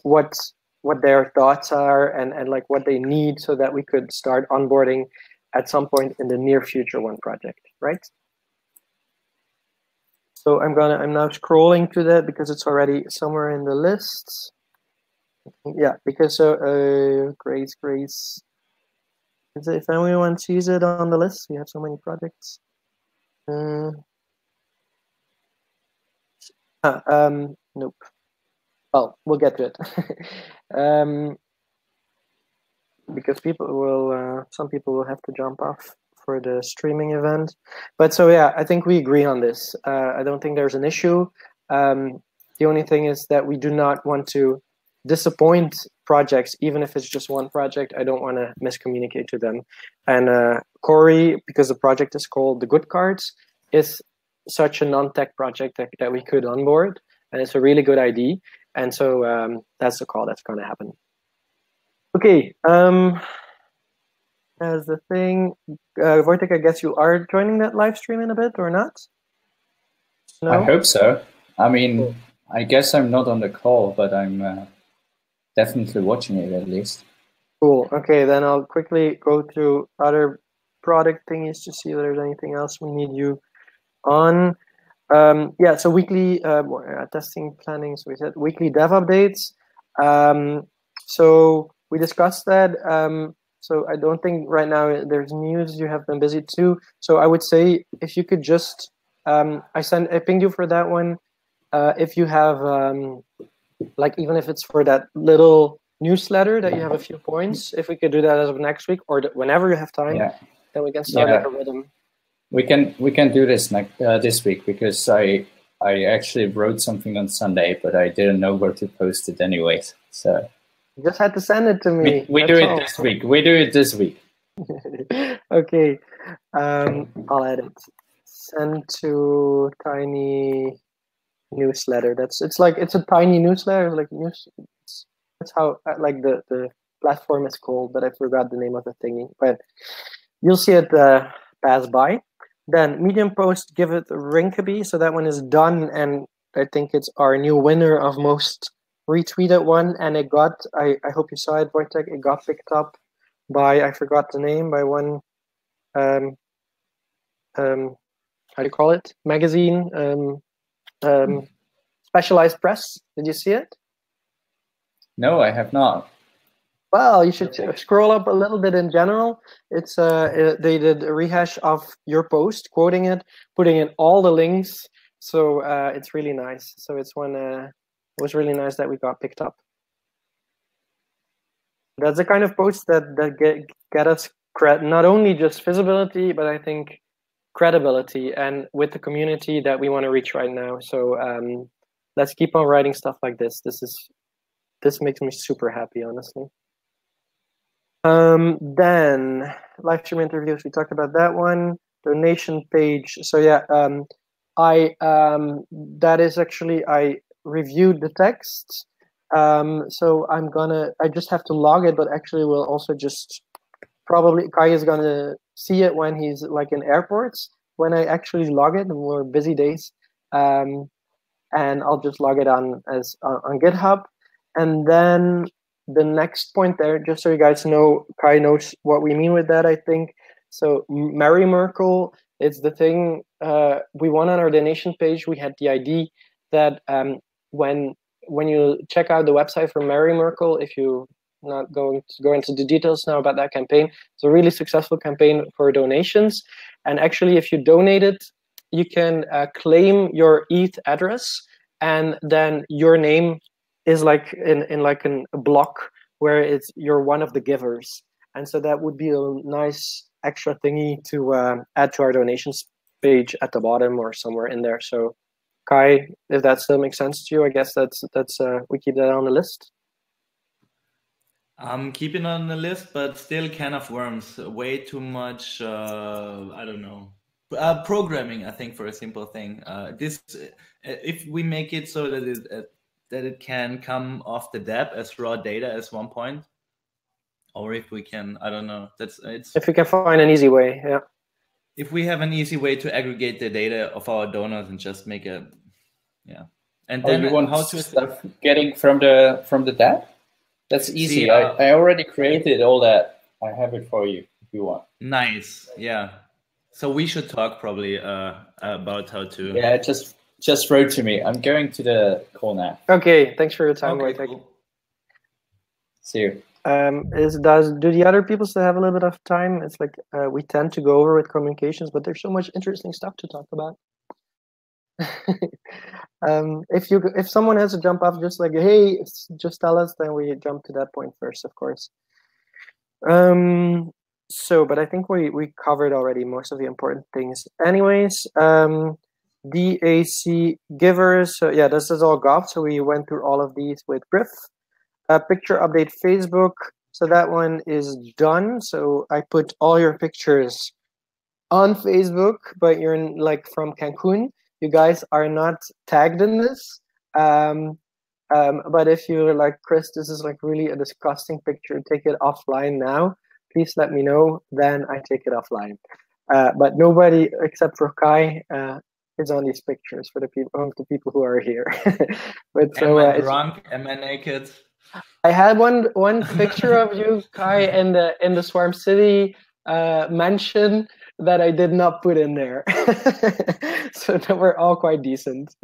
their thoughts are and like what they need, so that we could start onboarding at some point in the near future one project, right? So I'm now scrolling to that because it's already somewhere in the list. Yeah, because Grace. If anyone sees it on the list, we have so many projects. Nope. Well, we'll get to it. Because some people will have to jump off for the streaming event. But so yeah, I think we agree on this. I don't think there's an issue. The only thing is that we do not want to disappoint projects, even if it's just one project. I don't want to miscommunicate to them. And Corey, because the project is called the Good Cards, is such a non-tech project that we could onboard, and it's a really good idea. And so that's the call that's going to happen. Okay, as the thing, Wojtek, I guess you are joining that live stream in a bit, or not? No? I hope so. I mean, cool. I guess I'm not on the call, but I'm definitely watching it at least. Cool. Okay, then I'll quickly go through other product thingies to see if there's anything else we need you on. Yeah, so weekly testing planning. So we said weekly dev updates. So we discussed that. So I don't think right now there's news. You have been busy too. So I would say if you could just, I pinged you for that one. If you have, like, even if it's for that little newsletter that you have a few points, if we could do that as of next week or whenever you have time, then we can start at a rhythm. We can do this this week, because I actually wrote something on Sunday, but I didn't know where to post it anyways. So you just had to send it to me. We do it this week. We do it this week. Okay, I'll add it. Send to tiny newsletter. It's a tiny newsletter. Like that's how like the platform is called, but I forgot the name of the thingy. But you'll see it pass by. Then Medium post, give it a Rinkeby. So that one is done, and I think it's our new winner of most retweeted one. And it got, I hope you saw it, Wojtek, it got picked up by, I forgot the name, by one, how do you call it? Magazine, Specialized Press. Did you see it? No, I have not. Well, you should scroll up a little bit in general. It's they did a rehash of your post, quoting it, putting in all the links. So it's really nice. So it's one. It was really nice that we got picked up. That's the kind of post that get us not only just visibility, but I think credibility, and with the community that we want to reach right now. So let's keep on writing stuff like this. This makes me super happy, honestly. Then live stream interviews, we talked about that one. Donation page. So yeah, that is actually, I reviewed the text So I just have to log it, but actually we'll also just probably Kai is gonna see it when he's like in airports, when I actually log it, and we're busy days. And I'll just log it on GitHub. And then the next point there, just so you guys know, Kai knows what we mean with that, I think. So Mary Merkel, it's the thing we want on our donation page. We had the idea that when you check out the website for Mary Merkel, if you not going to go into the details now about that campaign, it's a really successful campaign for donations. And actually, if you donate it, you can claim your ETH address, and then your name is like in like a block where you're one of the givers. And so that would be a nice extra thingy to add to our donations page at the bottom or somewhere in there. So Kai, if that still makes sense to you, I guess that's we keep that on the list. I'm keeping on the list, but still can of worms. Way too much. I don't know. Programming, I think, for a simple thing. If we make it so that it can come off the DApp as raw data as one point, or if we can, I don't know. If we can find an easy way, yeah. If we have an easy way to aggregate the data of our donors and just make it, yeah. And then you want stuff getting from the DApp? That's easy. See, I already created all that. I have it for you if you want. Nice, yeah. So we should talk probably about how to. Yeah, just wrote to me. I'm going to the call now. Okay, thanks for your time. Okay, cool. See you. Do the other people still have a little bit of time? It's like we tend to go over with communications, but there's so much interesting stuff to talk about. If someone has to jump off, just like, hey, just tell us, then we jump to that point first, of course. But I think we covered already most of the important things. Anyways, DAC givers. So yeah, this is all Gov. So we went through all of these with Griff. Picture update Facebook. So that one is done. So I put all your pictures on Facebook, but you're from Cancun. You guys are not tagged in this. But if you're like, Chris, this is like really a disgusting picture, take it offline now. Please let me know, then I take it offline. But nobody except for Kai is on these pictures for the people who are here. But so, am I drunk? Am I naked? I had one picture of you, Kai, in the Swarm City mansion that I did not put in there. So they were all quite decent.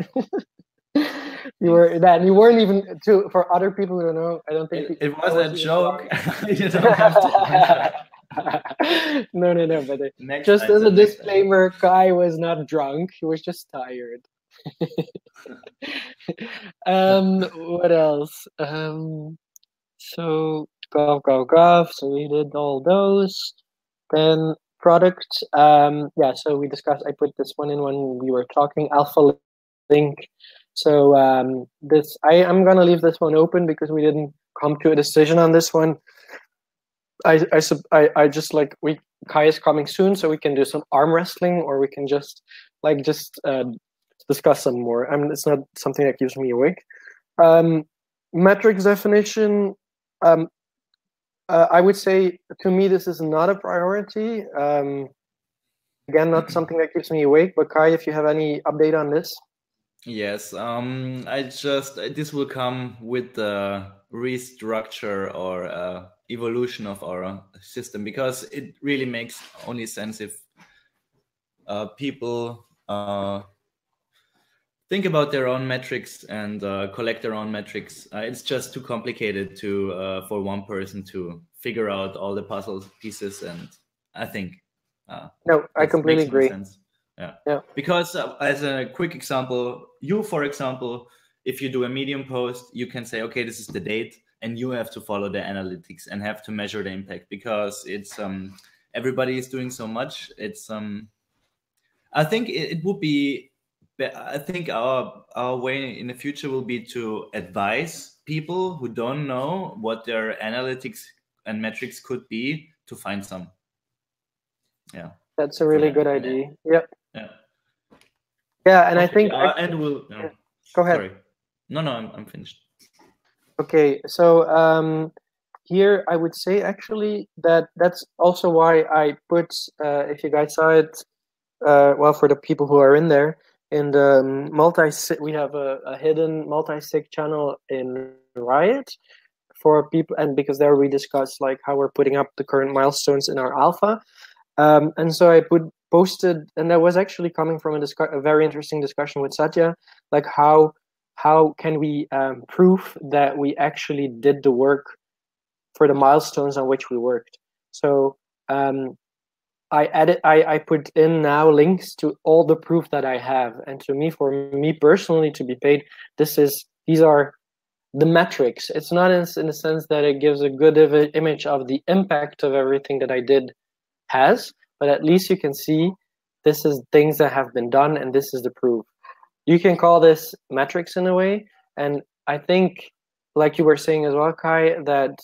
You weren't even for other people who don't know. I don't think it was a joke. You don't have to. No. But just as a disclaimer, Kai was not drunk. He was just tired. What else? So Gov. So we did all those. Then product. Yeah. So we discussed. I put this one in when we were talking. Alpha Link. So I'm gonna leave this one open because we didn't come to a decision on this one. I just like Kai is coming soon, so we can do some arm wrestling, or we can just discuss some more. I mean, it's not something that keeps me awake. Metrics definition. I would say to me this is not a priority. Again, not something that keeps me awake. But Kai, if you have any update on this. Yes, this will come with the restructure or evolution of our system, because it really makes only sense if people think about their own metrics and collect their own metrics. It's just too complicated for one person to figure out all the puzzle pieces, and I think no, I completely agree. Yeah. Because as a quick example, for example, if you do a Medium post, you can say, okay, this is the date, and you have to follow the analytics and have to measure the impact, because it's everybody is doing so much. It's I think it would be. I think our way in the future will be to advise people who don't know what their analytics and metrics could be to find some. Yeah. That's a really good idea. Yep. Yeah. Yeah, and okay, I think and we'll. Go ahead. Sorry. No, I'm finished. Okay, so here I would say actually that that's also why I put, if you guys saw it, well, for the people who are in there, in the we have a hidden multi-sig channel in Riot for people, and because there we discuss like how we're putting up the current milestones in our alpha. And so I posted, and that was actually coming from a very interesting discussion with Satya, like how can we prove that we actually did the work for the milestones on which we worked. So I put in now links to all the proof that I have, and to me, for me personally, to be paid, these are the metrics. It's not in the sense that it gives a good image of the impact of everything that I did has, but at least you can see this is things that have been done, and this is the proof. You can call this metrics in a way, and I think, like you were saying as well, Kai, that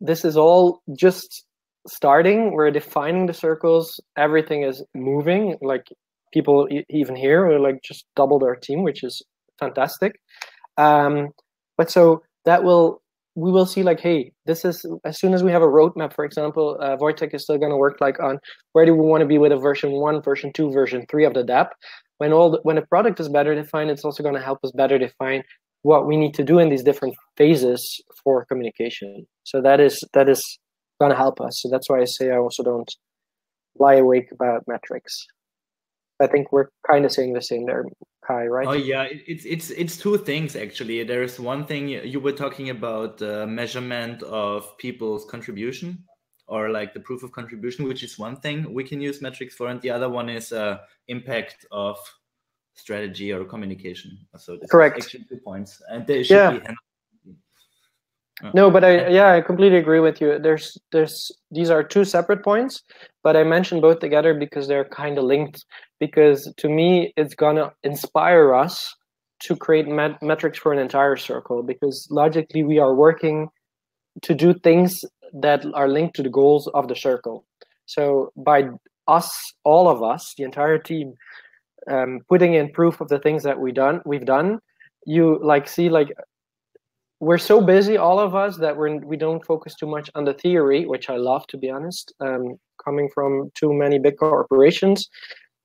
this is all just starting. We're defining the circles. Everything is moving. Like people even here, we like just doubled our team, which is fantastic. But so that we will see like, hey, this is, as soon as we have a roadmap, for example, Wojtek is still going to work like on where do we want to be with a version 1, version 2, version 3 of the DApp. When the product is better defined, it's also going to help us better define what we need to do in these different phases for communication. So that is going to help us. So that's why I say I also don't lie awake about metrics. I think we're kind of saying the same there, Kai, right? Oh yeah, it's two things actually. There's one thing you were talking about, measurement of people's contribution, or like the proof of contribution, which is one thing we can use metrics for, and the other one is impact of strategy or communication. So this correct. Is actually 2 points, and they should be. No, but I completely agree with you. These are 2 separate points, but I mentioned both together because they're kind of linked. Because to me, it's gonna inspire us to create metrics for an entire circle. Because logically, we are working to do things that are linked to the goals of the circle. So by us, all of us, the entire team, putting in proof of the things that we've done, you like see like. We're so busy, all of us, that we don't focus too much on the theory, which I love, to be honest. Coming from too many big corporations,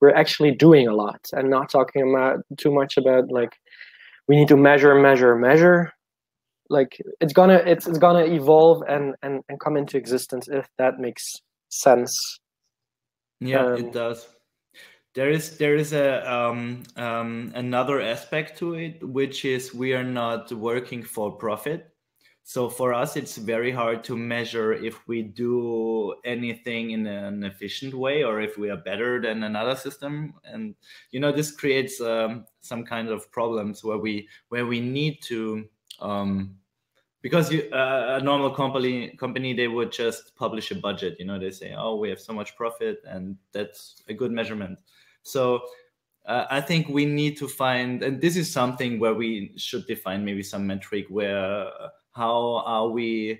we're actually doing a lot and not talking about too much about like we need to measure. Like it's gonna evolve and come into existence, if that makes sense. Yeah, it does. There is another aspect to it, which is we are not working for profit. So for us, it's very hard to measure if we do anything in an efficient way or if we are better than another system. And this creates some kind of problems where we need to because a normal company they would just publish a budget. They say, oh, we have so much profit, and that's a good measurement. So I think we need to find, and this is something where we should define maybe some metric where how are we,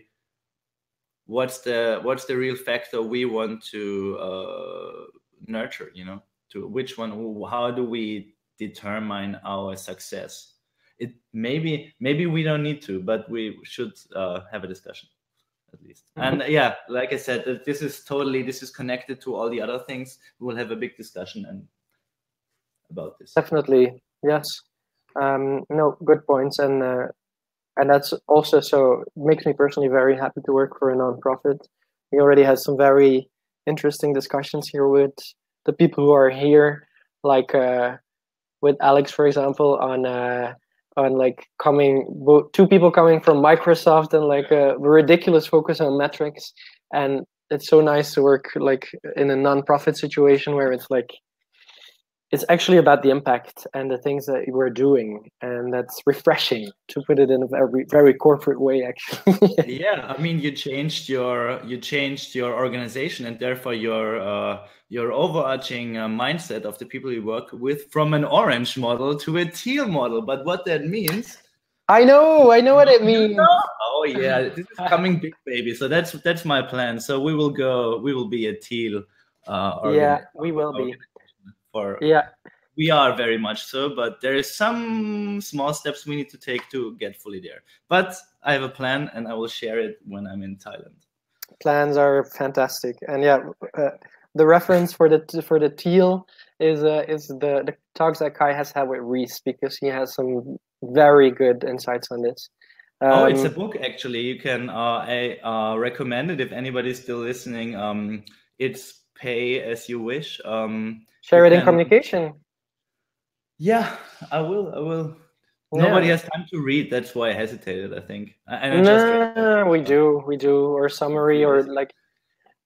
what's the real factor we want to nurture, to which one, how do we determine our success? It maybe we don't need to, but we should have a discussion at least. And yeah, like I said, this is connected to all the other things. We will have a big discussion and about this. Definitely, yes. No, good points, and that's also, so it makes me personally very happy to work for a nonprofit. We already had some very interesting discussions here with the people who are here, like with Alex, for example, on like two people coming from Microsoft and like a ridiculous focus on metrics. And it's so nice to work like in a nonprofit situation where it's like, it's actually about the impact and the things that we're doing, and that's refreshing, to put it in a very, very corporate way, actually. Yeah, I mean, you changed your organization, and therefore your overarching mindset of the people you work with, from an orange model to a teal model. But what that means, I know what it means. Oh yeah, this is coming big, baby. So that's my plan. So we will be a teal. Yeah, we will be. We are very much so, but there is some small steps we need to take to get fully there. But I have a plan, and I will share it when I'm in Thailand. Plans are fantastic, and yeah, the reference for the teal is the talks that Kai has had with Reese, because he has some very good insights on this. It's a book actually. You can I recommend it if anybody's still listening. It's Pay As You Wish. Share it in communication. Yeah, I will. Yeah. Nobody has time to read. That's why I hesitated, I think. We do, or summary, or like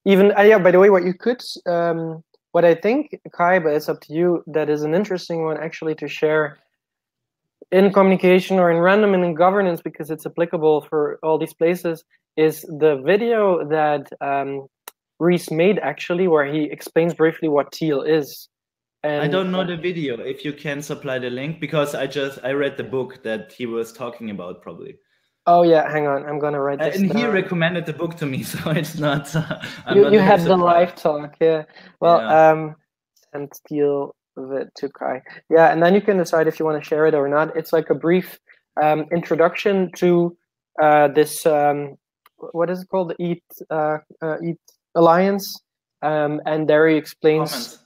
even yeah. By the way, what you could, what I think, Kai, but it's up to you. That is an interesting one actually to share in communication or in random and in governance, because it's applicable for all these places. Is the video that Reese made actually, where he explains briefly what teal is. And I don't know the video. If you can supply the link, because I read the book that he was talking about, probably. Oh yeah, hang on. I'm gonna write this and down. He recommended the book to me, so it's not. You had the live talk, yeah. Well, and teal to Kai. Yeah, and then you can decide if you want to share it or not. It's like a brief introduction to this. What is it called? The EAT Alliance, and there he explains. Comments.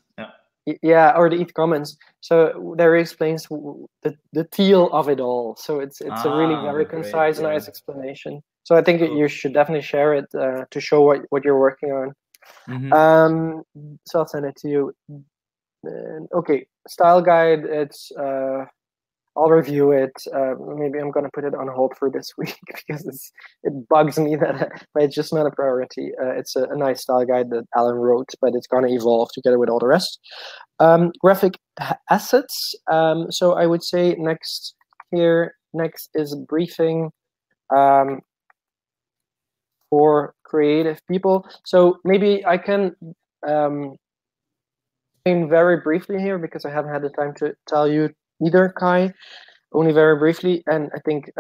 Yeah, or the EAT Commons. So there he explains the teal of it all. So it's a really very concise, nice explanation. So I think you should definitely share it to show what you're working on. Mm-hmm. So I'll send it to you. Okay, style guide. It's I'll review it. Maybe I'm gonna put it on hold for this week because it bugs me that, but it's just not a priority. It's a nice style guide that Alan wrote, but it's gonna evolve together with all the rest. Graphic assets. So I would say next is briefing for creative people. So maybe I can explain very briefly here, because I haven't had the time to tell you either, Kai, only very briefly. And I think,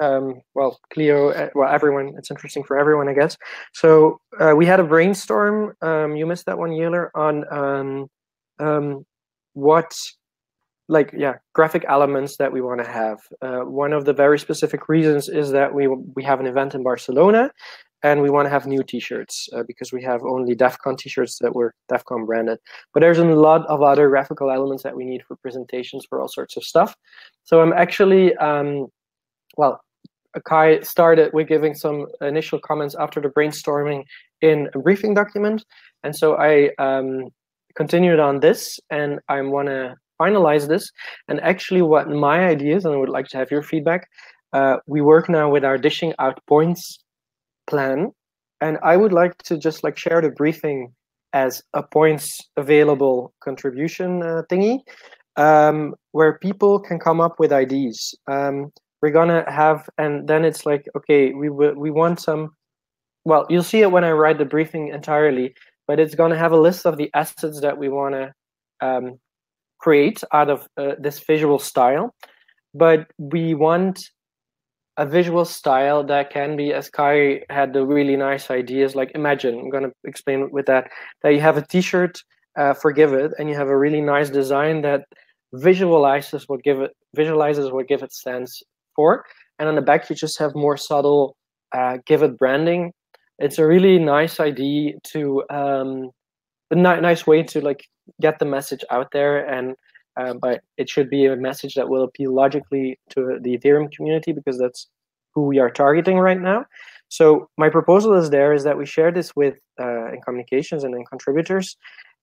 Cleo, everyone, it's interesting for everyone, I guess. So we had a brainstorm, you missed that one, Yealer, on graphic elements that we want to have. One of the very specific reasons is that we have an event in Barcelona, and we want to have new t-shirts because we have only DEF CON t-shirts that were DEF CON branded. But there's a lot of other graphical elements that we need for presentations, for all sorts of stuff. So I'm actually, Kai started with giving some initial comments after the brainstorming in a briefing document. And so I continued on this, and I want to finalize this. And actually what my idea is, and I would like to have your feedback, we work now with our dishing out points plan, and I would like to just share the briefing as a points available contribution thingy, where people can come up with ideas. We're gonna have, and then it's like, okay, we want some. Well, you'll see it when I write the briefing entirely, but it's gonna have a list of the assets that we want to create out of this visual style. But we want a visual style that can be, as Kai had the really nice ideas, like imagine, I'm going to explain with that you have a t-shirt for Give It, and you have a really nice design that visualizes what Give It stands for. And on the back, you just have more subtle Give It branding. It's a really nice idea to, a nice way to get the message out there, and but it should be a message that will appeal logically to the Ethereum community, because that's who we are targeting right now. So my proposal is that we share this with in communications and in contributors,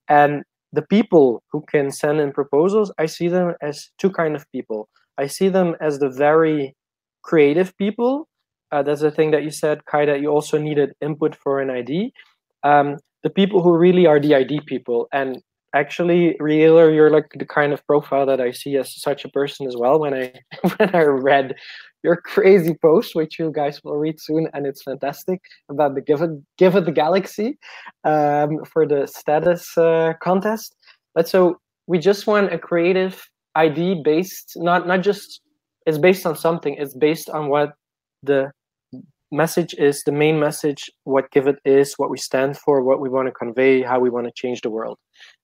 and the people who can send in proposals, I see them as two kind of people. I see them as the very creative people. That's the thing that you said, Kai, that you also needed input for an ID. The people who really are the ID people. And actually, Yealer, you're the kind of profile that I see as such a person as well. When I read your crazy post, which you guys will read soon, and it's fantastic, about the Give It the Galaxy for the status contest. But so we just want a creative ID based, not just, it's based on something, it's based on what the message is, the main message, what Give It is, what we stand for, what we want to convey, how we want to change the world.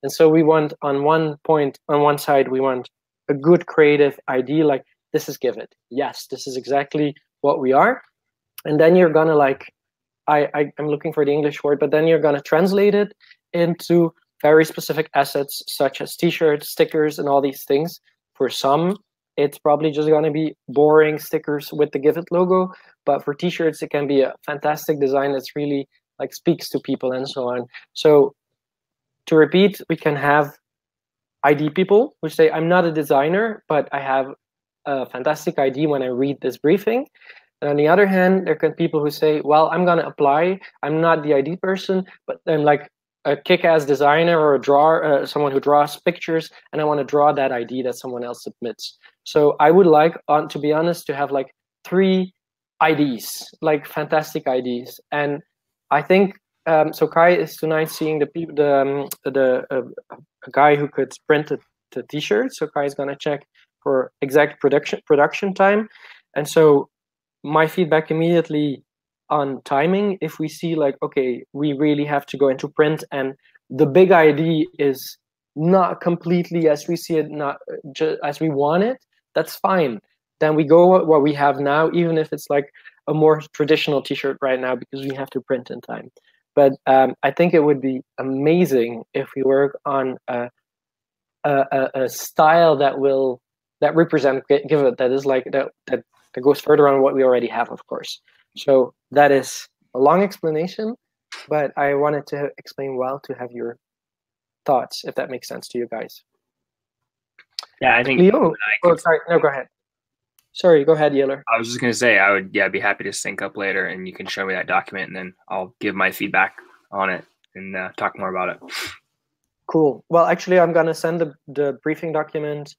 And so we want, on one point, on one side, we want a good creative idea, like this is Give It. Yes, this is exactly what we are. And then you're gonna like, I'm looking for the English word, but then you're gonna translate it into very specific assets such as t-shirts, stickers, and all these things. For some, it's probably just gonna be boring stickers with the Give It logo, but for t-shirts, it can be a fantastic design that's really like speaks to people and so on. So to repeat, we can have ID people who say, I'm not a designer, but I have a fantastic idea when I read this briefing. And on the other hand, there can be people who say, well, I'm going to apply. I'm not the ID person, but I'm like a kick-ass designer or a drawer, someone who draws pictures, and I want to draw that ID that someone else submits. So I would like, to be honest, to have like 3 IDs, like fantastic IDs. And I think, so Kai is tonight seeing a guy who could print the t-shirt. So Kai is going to check for exact production time. And so my feedback immediately on timing, if we see like, okay, we really have to go into print and the big ID is not completely as we see it, not just as we want it, that's fine. Then we go what we have now, even if it's like a more traditional t-shirt right now, because we have to print in time. But I think it would be amazing if we work on a style that represents Give It, that is like that goes further on what we already have, of course. So that is a long explanation, but I wanted to explain well to have your thoughts, if that makes sense to you guys. Yeah, I think Leo. Oh, sorry. No, go ahead. Sorry, go ahead, Yeller. I was just going to say, I would be happy to sync up later and you can show me that document and then I'll give my feedback on it and talk more about it. Cool. Well, actually, I'm going to send the briefing document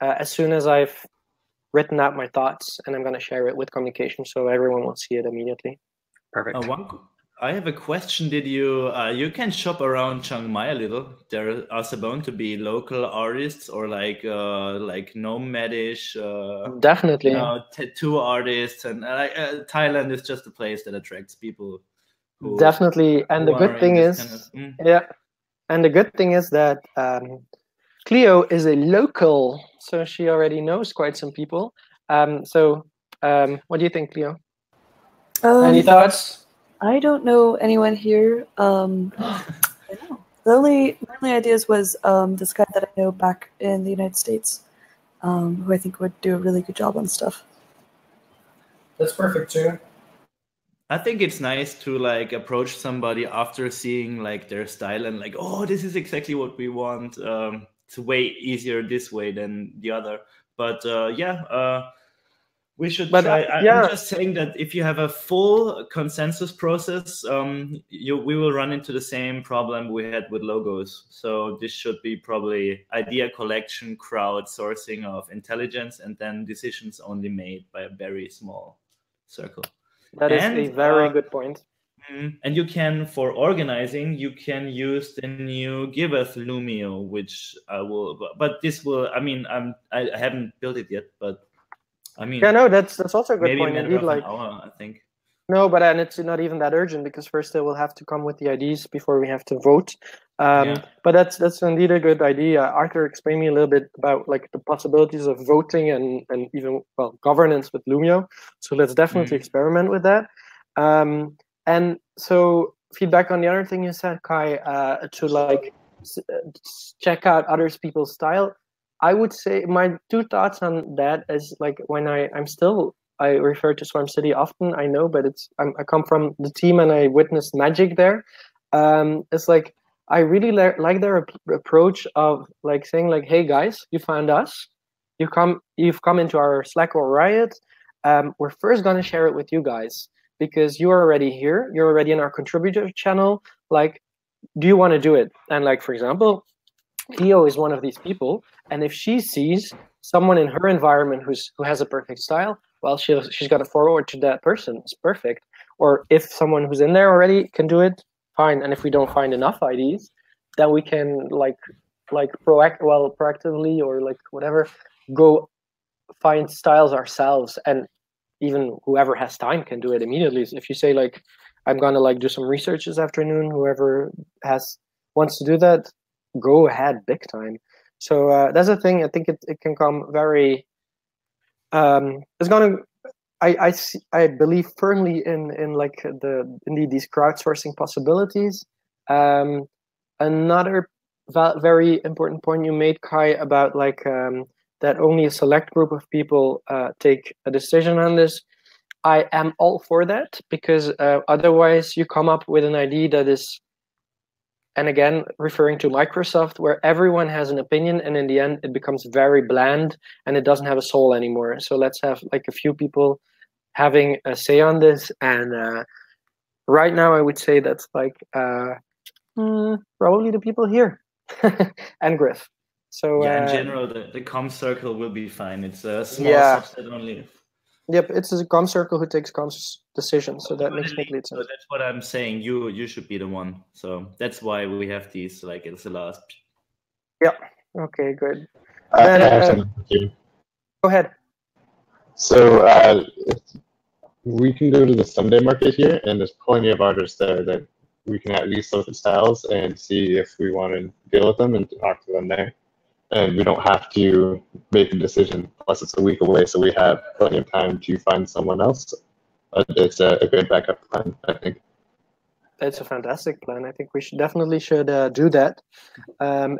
as soon as I've written out my thoughts, and I'm going to share it with communication so everyone will see it immediately. Perfect. I have a question. Did you you can shop around Chiang Mai a little? There are supposed to be local artists or like nomadish definitely tattoo artists, and Thailand is just a place that attracts people. Definitely, and the good thing is, and the good thing is that Cleo is a local, so she already knows quite some people. So what do you think, Cleo? Any thoughts? I don't know anyone here. I know. The only ideas was this guy that I know back in the United States, who I think would do a really good job on stuff. That's perfect too. I think it's nice to like approach somebody after seeing like their style and like, oh, this is exactly what we want. It's way easier this way than the other. But we should try. I'm just saying that if you have a full consensus process, we will run into the same problem we had with logos. So this should be probably idea collection, crowdsourcing of intelligence, and then decisions only made by a very small circle. That is a very good point. And you can, for organizing, you can use the new Give It Lumio, which I will. But this will. I mean, I haven't built it yet, but. I mean, yeah, no, that's also a good maybe point. Maybe an hour, I think. No, but and it's not even that urgent because first they will have to come with the IDs before we have to vote. But that's indeed a good idea. Arthur explained me a little bit about like the possibilities of voting and even governance with Lumio. So let's definitely experiment with that. And so feedback on the other thing you said, Kai, to like check out other people's style. I would say my 2 thoughts on that is like when I refer to Swarm City often, I know, but I come from the team and I witnessed magic there. It's like I really like their approach of like saying like, hey guys, you found us, you've come into our Slack or Riot. We're first gonna share it with you guys because you're already here, you're already in our contributor channel. Like, do you want to do it? And like for example, Cleo is one of these people, and if she sees someone in her environment who has a perfect style, well, she's got to forward to that person. It's perfect. Or if someone who's in there already can do it, fine. And if we don't find enough IDs, then we can proactively or like whatever, go find styles ourselves. And even whoever has time can do it immediately. So if you say like, I'm gonna like do some research this afternoon, whoever wants to do that, go ahead big time. So that's the thing. I think it can come very. It's gonna. I believe firmly in like indeed these crowdsourcing possibilities. Another very important point you made, Kai, about like that only a select group of people take a decision on this. I am all for that, because otherwise you come up with an idea that is, and again, referring to Microsoft, where everyone has an opinion, and in the end it becomes very bland and it doesn't have a soul anymore. So let's have like a few people having a say on this. And right now I would say that's like probably the people here and Griff. So yeah, in general, the comm circle will be fine. It's a small subset only. Yep, it's a comm circle who takes comms decisions, so that makes complete sense. So that's what I'm saying. You should be the one. So that's why we have these like it's the last. Yeah. Okay. Good. Go ahead. So we can go to the Sunday market here, and there's plenty of artists there that we can at least look at styles and see if we want to deal with them and talk to them there. And we don't have to make a decision. Plus, it's a week away, so we have plenty of time to find someone else. It's a good backup plan, I think. It's a fantastic plan. I think we definitely should do that.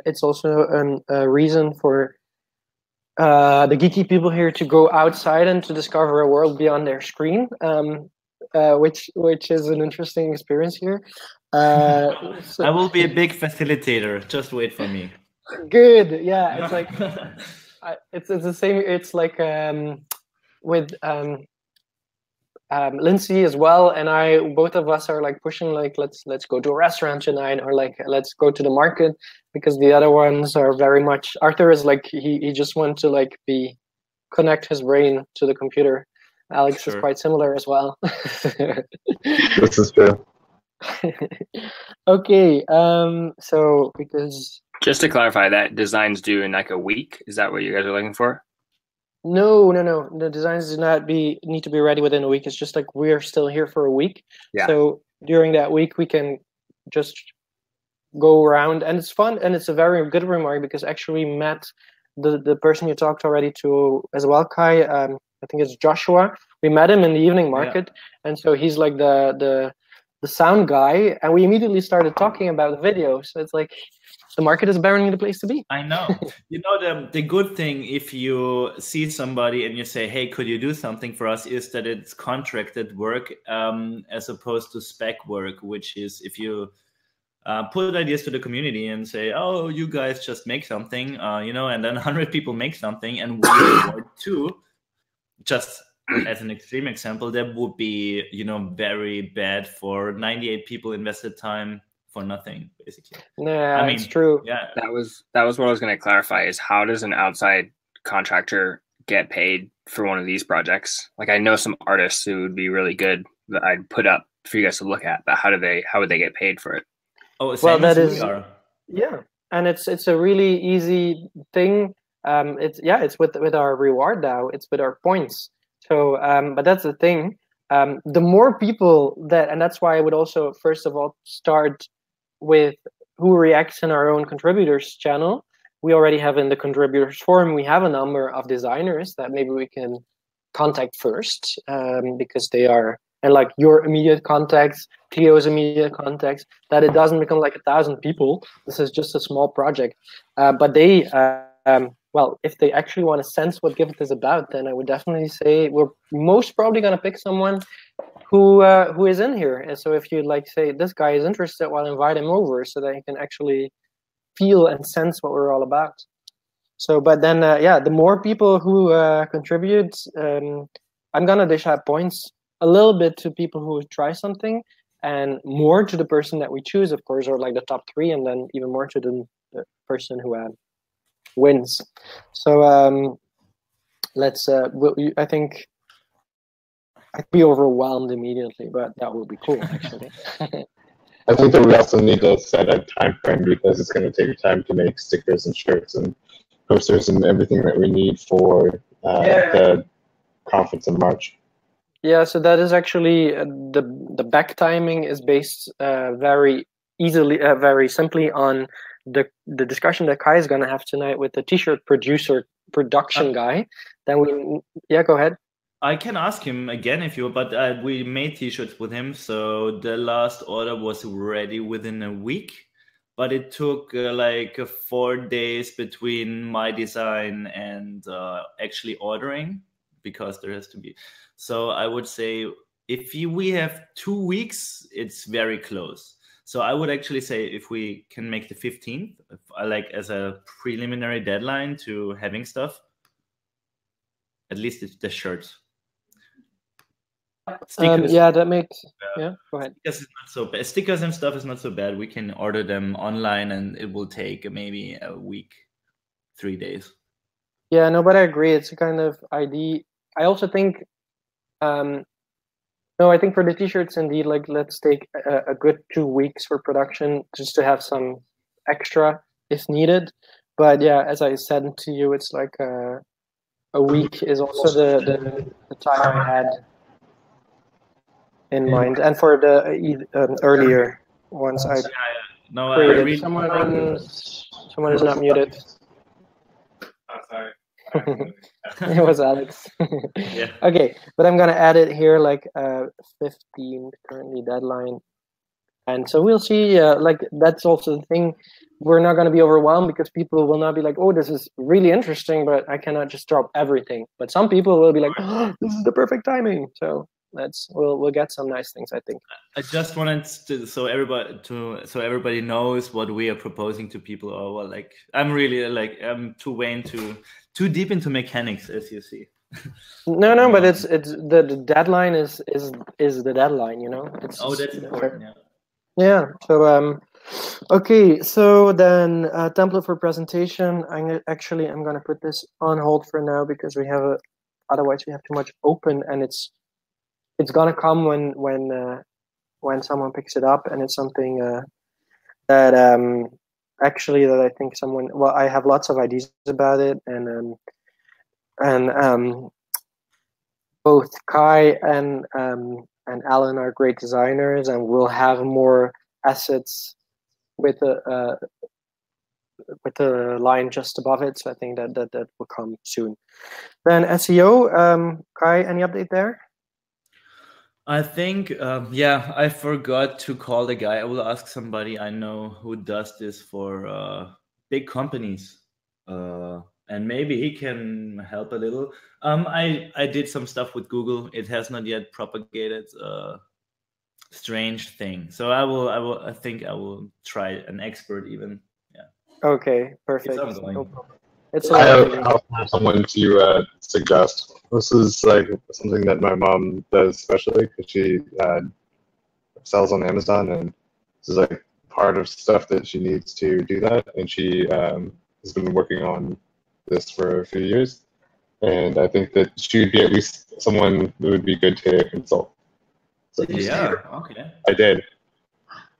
It's also a reason for the geeky people here to go outside and to discover a world beyond their screen, which is an interesting experience here. I will be a big facilitator. Just wait for me. Good. Yeah, it's like it's the same. It's like with Lindsay as well, and I. Both of us are like pushing like let's go to a restaurant tonight, or like let's go to the market, because the other ones are very much. Arthur is like he just wants to like connect his brain to the computer. Alex is quite similar as well. This is true. Okay. So because. Just to clarify, that designs due in like a week. Is that what you guys are looking for? No. The designs do not need to be ready within a week. It's just like we're still here for a week. Yeah. So during that week, we can just go around, and it's fun, and it's a very good remark, because actually we met the person you talked already to as well, Kai. I think it's Joshua. We met him in the evening market, and so he's like the sound guy, and we immediately started talking about the video. So it's like. The market is apparently the place to be. I know. You know, the good thing if you see somebody and you say, hey, could you do something for us, is that it's contracted work as opposed to spec work, which is if you put ideas to the community and say, oh, you guys just make something, and then 100 people make something and we reward too, just as an extreme example, that would be, very bad for 98 people invested time for nothing, basically. Yeah, I mean, it's true. Yeah, that was what I was going to clarify, is how does an outside contractor get paid for one of these projects? Like, I know some artists who would be really good that I'd put up for you guys to look at, but how would they get paid for it? Oh, well, that is and it's a really easy thing. It's with our reward now. It's with our points. So, but that's the thing. The more people and that's why I would also first of all start with who reacts in our own contributors channel. We already have in the contributors forum, we have a number of designers that maybe we can contact first, because they are, and like your immediate contacts, Cleo's immediate contacts, that it doesn't become like 1,000 people. This is just a small project. But they, if they actually want to sense what Giveth is about, then I would definitely say we're most probably going to pick someone who is in here. And so if you like say this guy is interested, well, invite him over so that he can actually feel and sense what we're all about. So, but then the more people who contribute, I'm gonna dish out points a little bit to people who try something, and more to the person that we choose, of course, or like the top 3, and then even more to the person who wins. So let's. I think. I'd be overwhelmed immediately, but that would be cool, actually. I think that we also need to set a time frame, because it's going to take time to make stickers and shirts and posters and everything that we need for the conference in March. Yeah, so that is actually the back timing is based very simply on the discussion that Kai is gonna have tonight with the t-shirt production guy, then go ahead. I can ask him again if you, but we made t-shirts with him, so the last order was ready within a week, but it took like 4 days between my design and actually ordering, because there has to be. So I would say if we have 2 weeks, it's very close. So I would actually say if we can make the 15th, like as a preliminary deadline to having stuff, at least it's the shirts. Yeah, that makes go ahead. Stickers is not so bad. Stickers and stuff is not so bad. We can order them online, and it will take maybe a week, 3 days. Yeah, no, but I agree. It's a kind of idea. I also think, I think for the t-shirts, indeed, like let's take a good 2 weeks for production just to have some extra if needed. But yeah, as I said to you, it's like a week is also the time I had in mind, and for the earlier ones, someone is not muted. Oh, sorry. It was Alex. Yeah. Okay, but I'm gonna add it here, like 15 currently deadline, and so we'll see. Like that's also the thing. We're not gonna be overwhelmed because people will not be like, "Oh, this is really interesting," but I cannot just drop everything. But some people will be like, "Oh, this is the perfect timing." So we'll get some nice things, I think. I just wanted to so everybody knows what we are proposing to people. Or well, like I'm really like I'm too deep into mechanics, as you see. No, but it's the deadline is the deadline, you know. That's important. Yeah. So okay. So then template for presentation. I'm gonna put this on hold for now because otherwise we have too much open, and it's gonna come when someone picks it up, and it's something that I think someone. Well, I have lots of ideas about it, and both Kai and Alan are great designers, and we'll have more assets with the line just above it. So I think that will come soon. Then SEO, Kai, any update there? I think, I forgot to call the guy. I will ask somebody I know who does this for big companies, and maybe he can help a little. I did some stuff with Google. It has not yet propagated strange thing. So I think I will try an expert even. Yeah. Okay, perfect. No problem. I have someone to suggest. This is like something that my mom does, especially because she sells on Amazon, and this is like part of stuff that she needs to do that. And she has been working on this for a few years, and I think that she would be at least someone who would be good to consult. So yeah, okay. I did.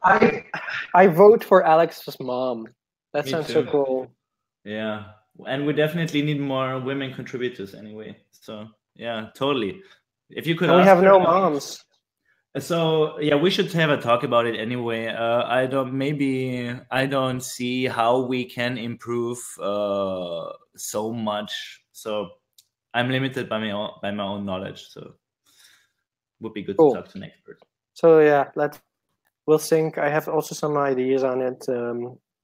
I vote for Alex's mom. That sounds so cool. Yeah. And we definitely need more women contributors anyway. So yeah, totally. If you could, we have no moms. So yeah, we should have a talk about it anyway. I don't see how we can improve so much. So I'm limited by my own knowledge. So it would be good to talk to an expert. So yeah, we'll think. I have also some ideas on it,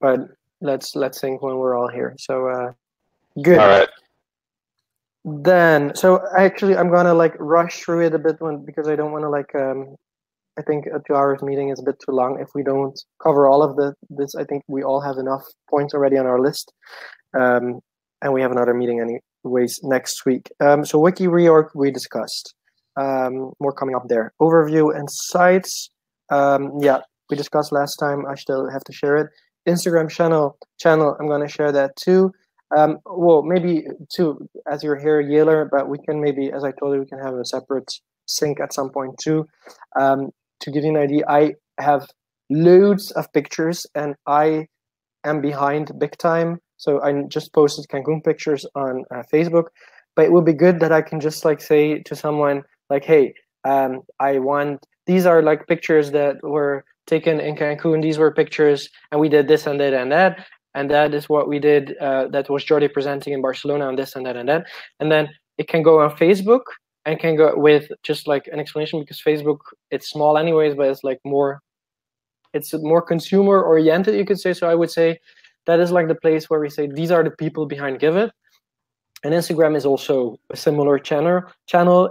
but let's think when we're all here. So good. All right. Then, so actually, I'm gonna like rush through it a bit because I don't want to I think a 2 hours meeting is a bit too long if we don't cover all of this. I think we all have enough points already on our list, and we have another meeting anyways next week. So wiki reorg we discussed. More coming up there. Overview and sites. Yeah, we discussed last time. I still have to share it. Instagram channel. I'm going to share that too. Well, maybe too, as you're here, Yailer, but we can maybe, as I told you, we can have a separate sync at some point too. To give you an idea, I have loads of pictures and I am behind big time. So I just posted Cancun pictures on Facebook, but it would be good that I can just like say to someone like, hey, these are like pictures that were taken in Cancun. These were pictures, and we did this and that and that. And that is what we did. That was Jordi presenting in Barcelona on this and that and that. And then it can go on Facebook and can go with just like an explanation, because Facebook, it's small anyways, but it's like more, it's more consumer oriented, you could say. So I would say that is like the place where we say these are the people behind Give It. And Instagram is also a similar channel.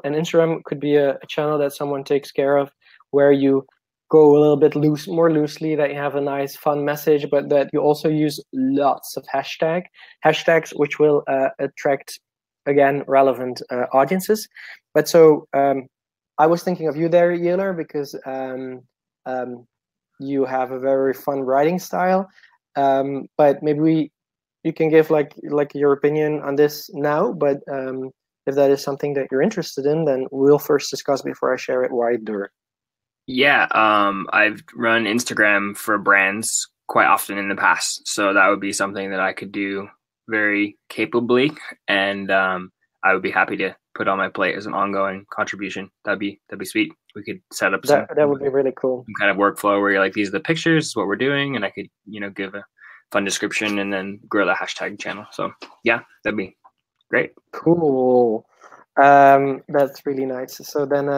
And Instagram could be a channel that someone takes care of, where you go a little bit more loosely, that you have a nice fun message, but that you also use lots of hashtags, which will attract, again, relevant audiences. But so I was thinking of you there, Yeler, because you have a very fun writing style. But maybe you can give like your opinion on this now, but if that is something that you're interested in, then we'll first discuss before I share it wider. Yeah, I've run Instagram for brands quite often in the past, so that would be something that I could do very capably, and I would be happy to put on my plate as an ongoing contribution. That'd be sweet. We could set up that would be really cool. Some kind of workflow where you're like, these are the pictures, this is what we're doing, and I could give a fun description and then grow the hashtag channel. So yeah, that'd be great. Cool. That's really nice. So then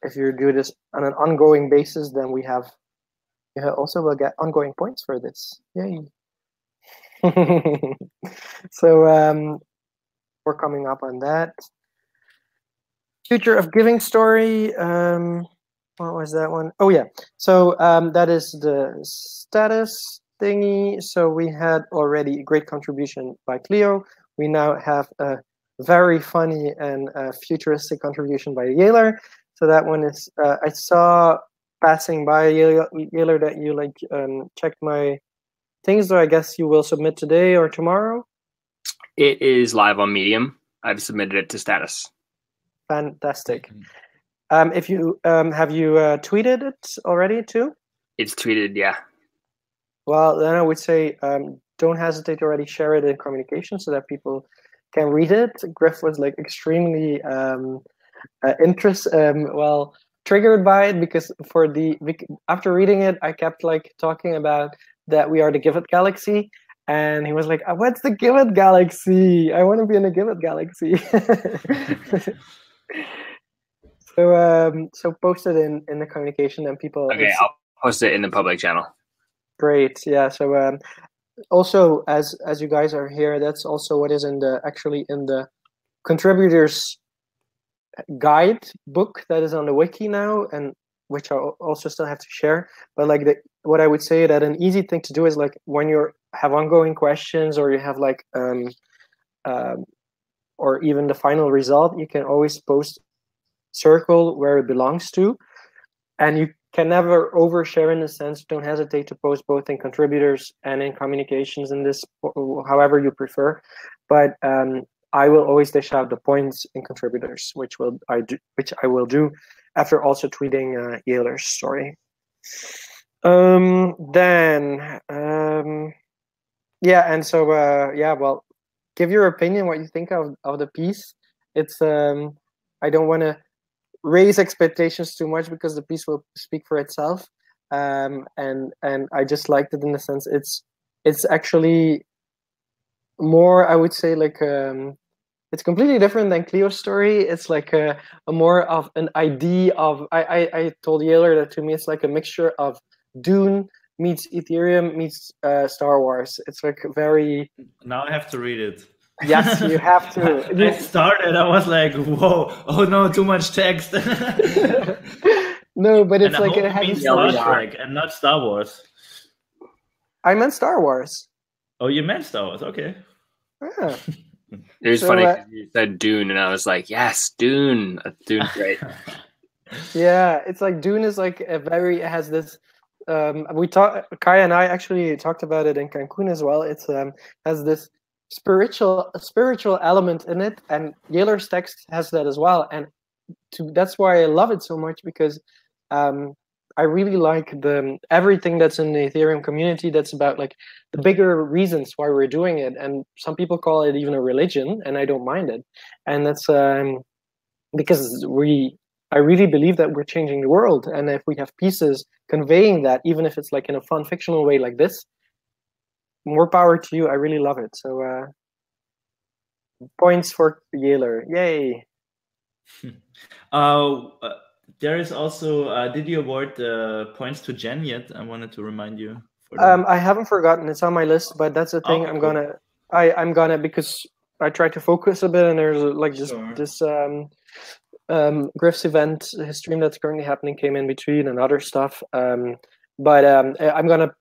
if you do this on an ongoing basis, then we have also will get ongoing points for this. Yay. So we're coming up on that. Future of Giving story. What was that one? Oh yeah. So that is the status thingy. So we had already a great contribution by Cleo. We now have a very funny and futuristic contribution by Yeler. So that one is, I saw passing by Yeler that you checked my things. So I guess you will submit today or tomorrow. It is live on Medium. I've submitted it to status. Fantastic. If you have you tweeted it already too? It's tweeted, yeah. Well, then I would say don't hesitate to already share it in communication so that people can read it. Griff was like extremely triggered by it, because after reading it, I kept like talking about that we are the Give It Galaxy, and he was like, "What's the Give It Galaxy? I want to be in the Give It Galaxy." So post it in the communication, and people. Okay, I'll post it in the public channel. Great, yeah. So also, as you guys are here, that's also what is in the contributors guide book that is on the wiki now, and which I also still have to share. But like what I would say that an easy thing to do is like when you have ongoing questions, or you have like or even the final result, you can always post circle where it belongs to, and you can never overshare in a sense. Don't hesitate to post both in contributors and in communications in this, however you prefer. But I will always dish out the points in contributors, which I will do after also tweeting Yeler's story. Well, give your opinion, what you think of the piece. It's I don't want to raise expectations too much because the piece will speak for itself. And I just liked it in the sense it's actually more, I would say, like it's completely different than Cleo's story. It's like a more of an idea of I told Yeler that to me it's like a mixture of Dune meets Ethereum meets Star Wars. It's like very. Now I have to read it. Yes, you have to. I started. I was like, "Whoa! Oh no, too much text." No, but it's and like it means Star Trek and not Star Wars. I meant Star Wars. Oh, you meant Star Wars? Okay. Yeah. It was funny because you said Dune, and I was like, "Yes, Dune. Dune's great." Yeah, it's like Dune is like it has this. Kaya and I actually talked about it in Cancun as well. It's has this spiritual element in it, and Yeler's text has that as well, and that's why I love it so much, because I really like everything that's in the Ethereum community that's about like the bigger reasons why we're doing it, and some people call it even a religion, and I don't mind it, and that's because I really believe that we're changing the world, and if we have pieces conveying that, even if it's like in a fun fictional way like this, more power to you. I really love it. So points for Yaler. Yay. There is also, did you award points to Jen yet? I wanted to remind you. I haven't forgotten. It's on my list, but that's the thing. Okay, I'm gonna, because I try to focus a bit, and there's like this Griff's event, his stream that's currently happening came in between and other stuff. But I'm gonna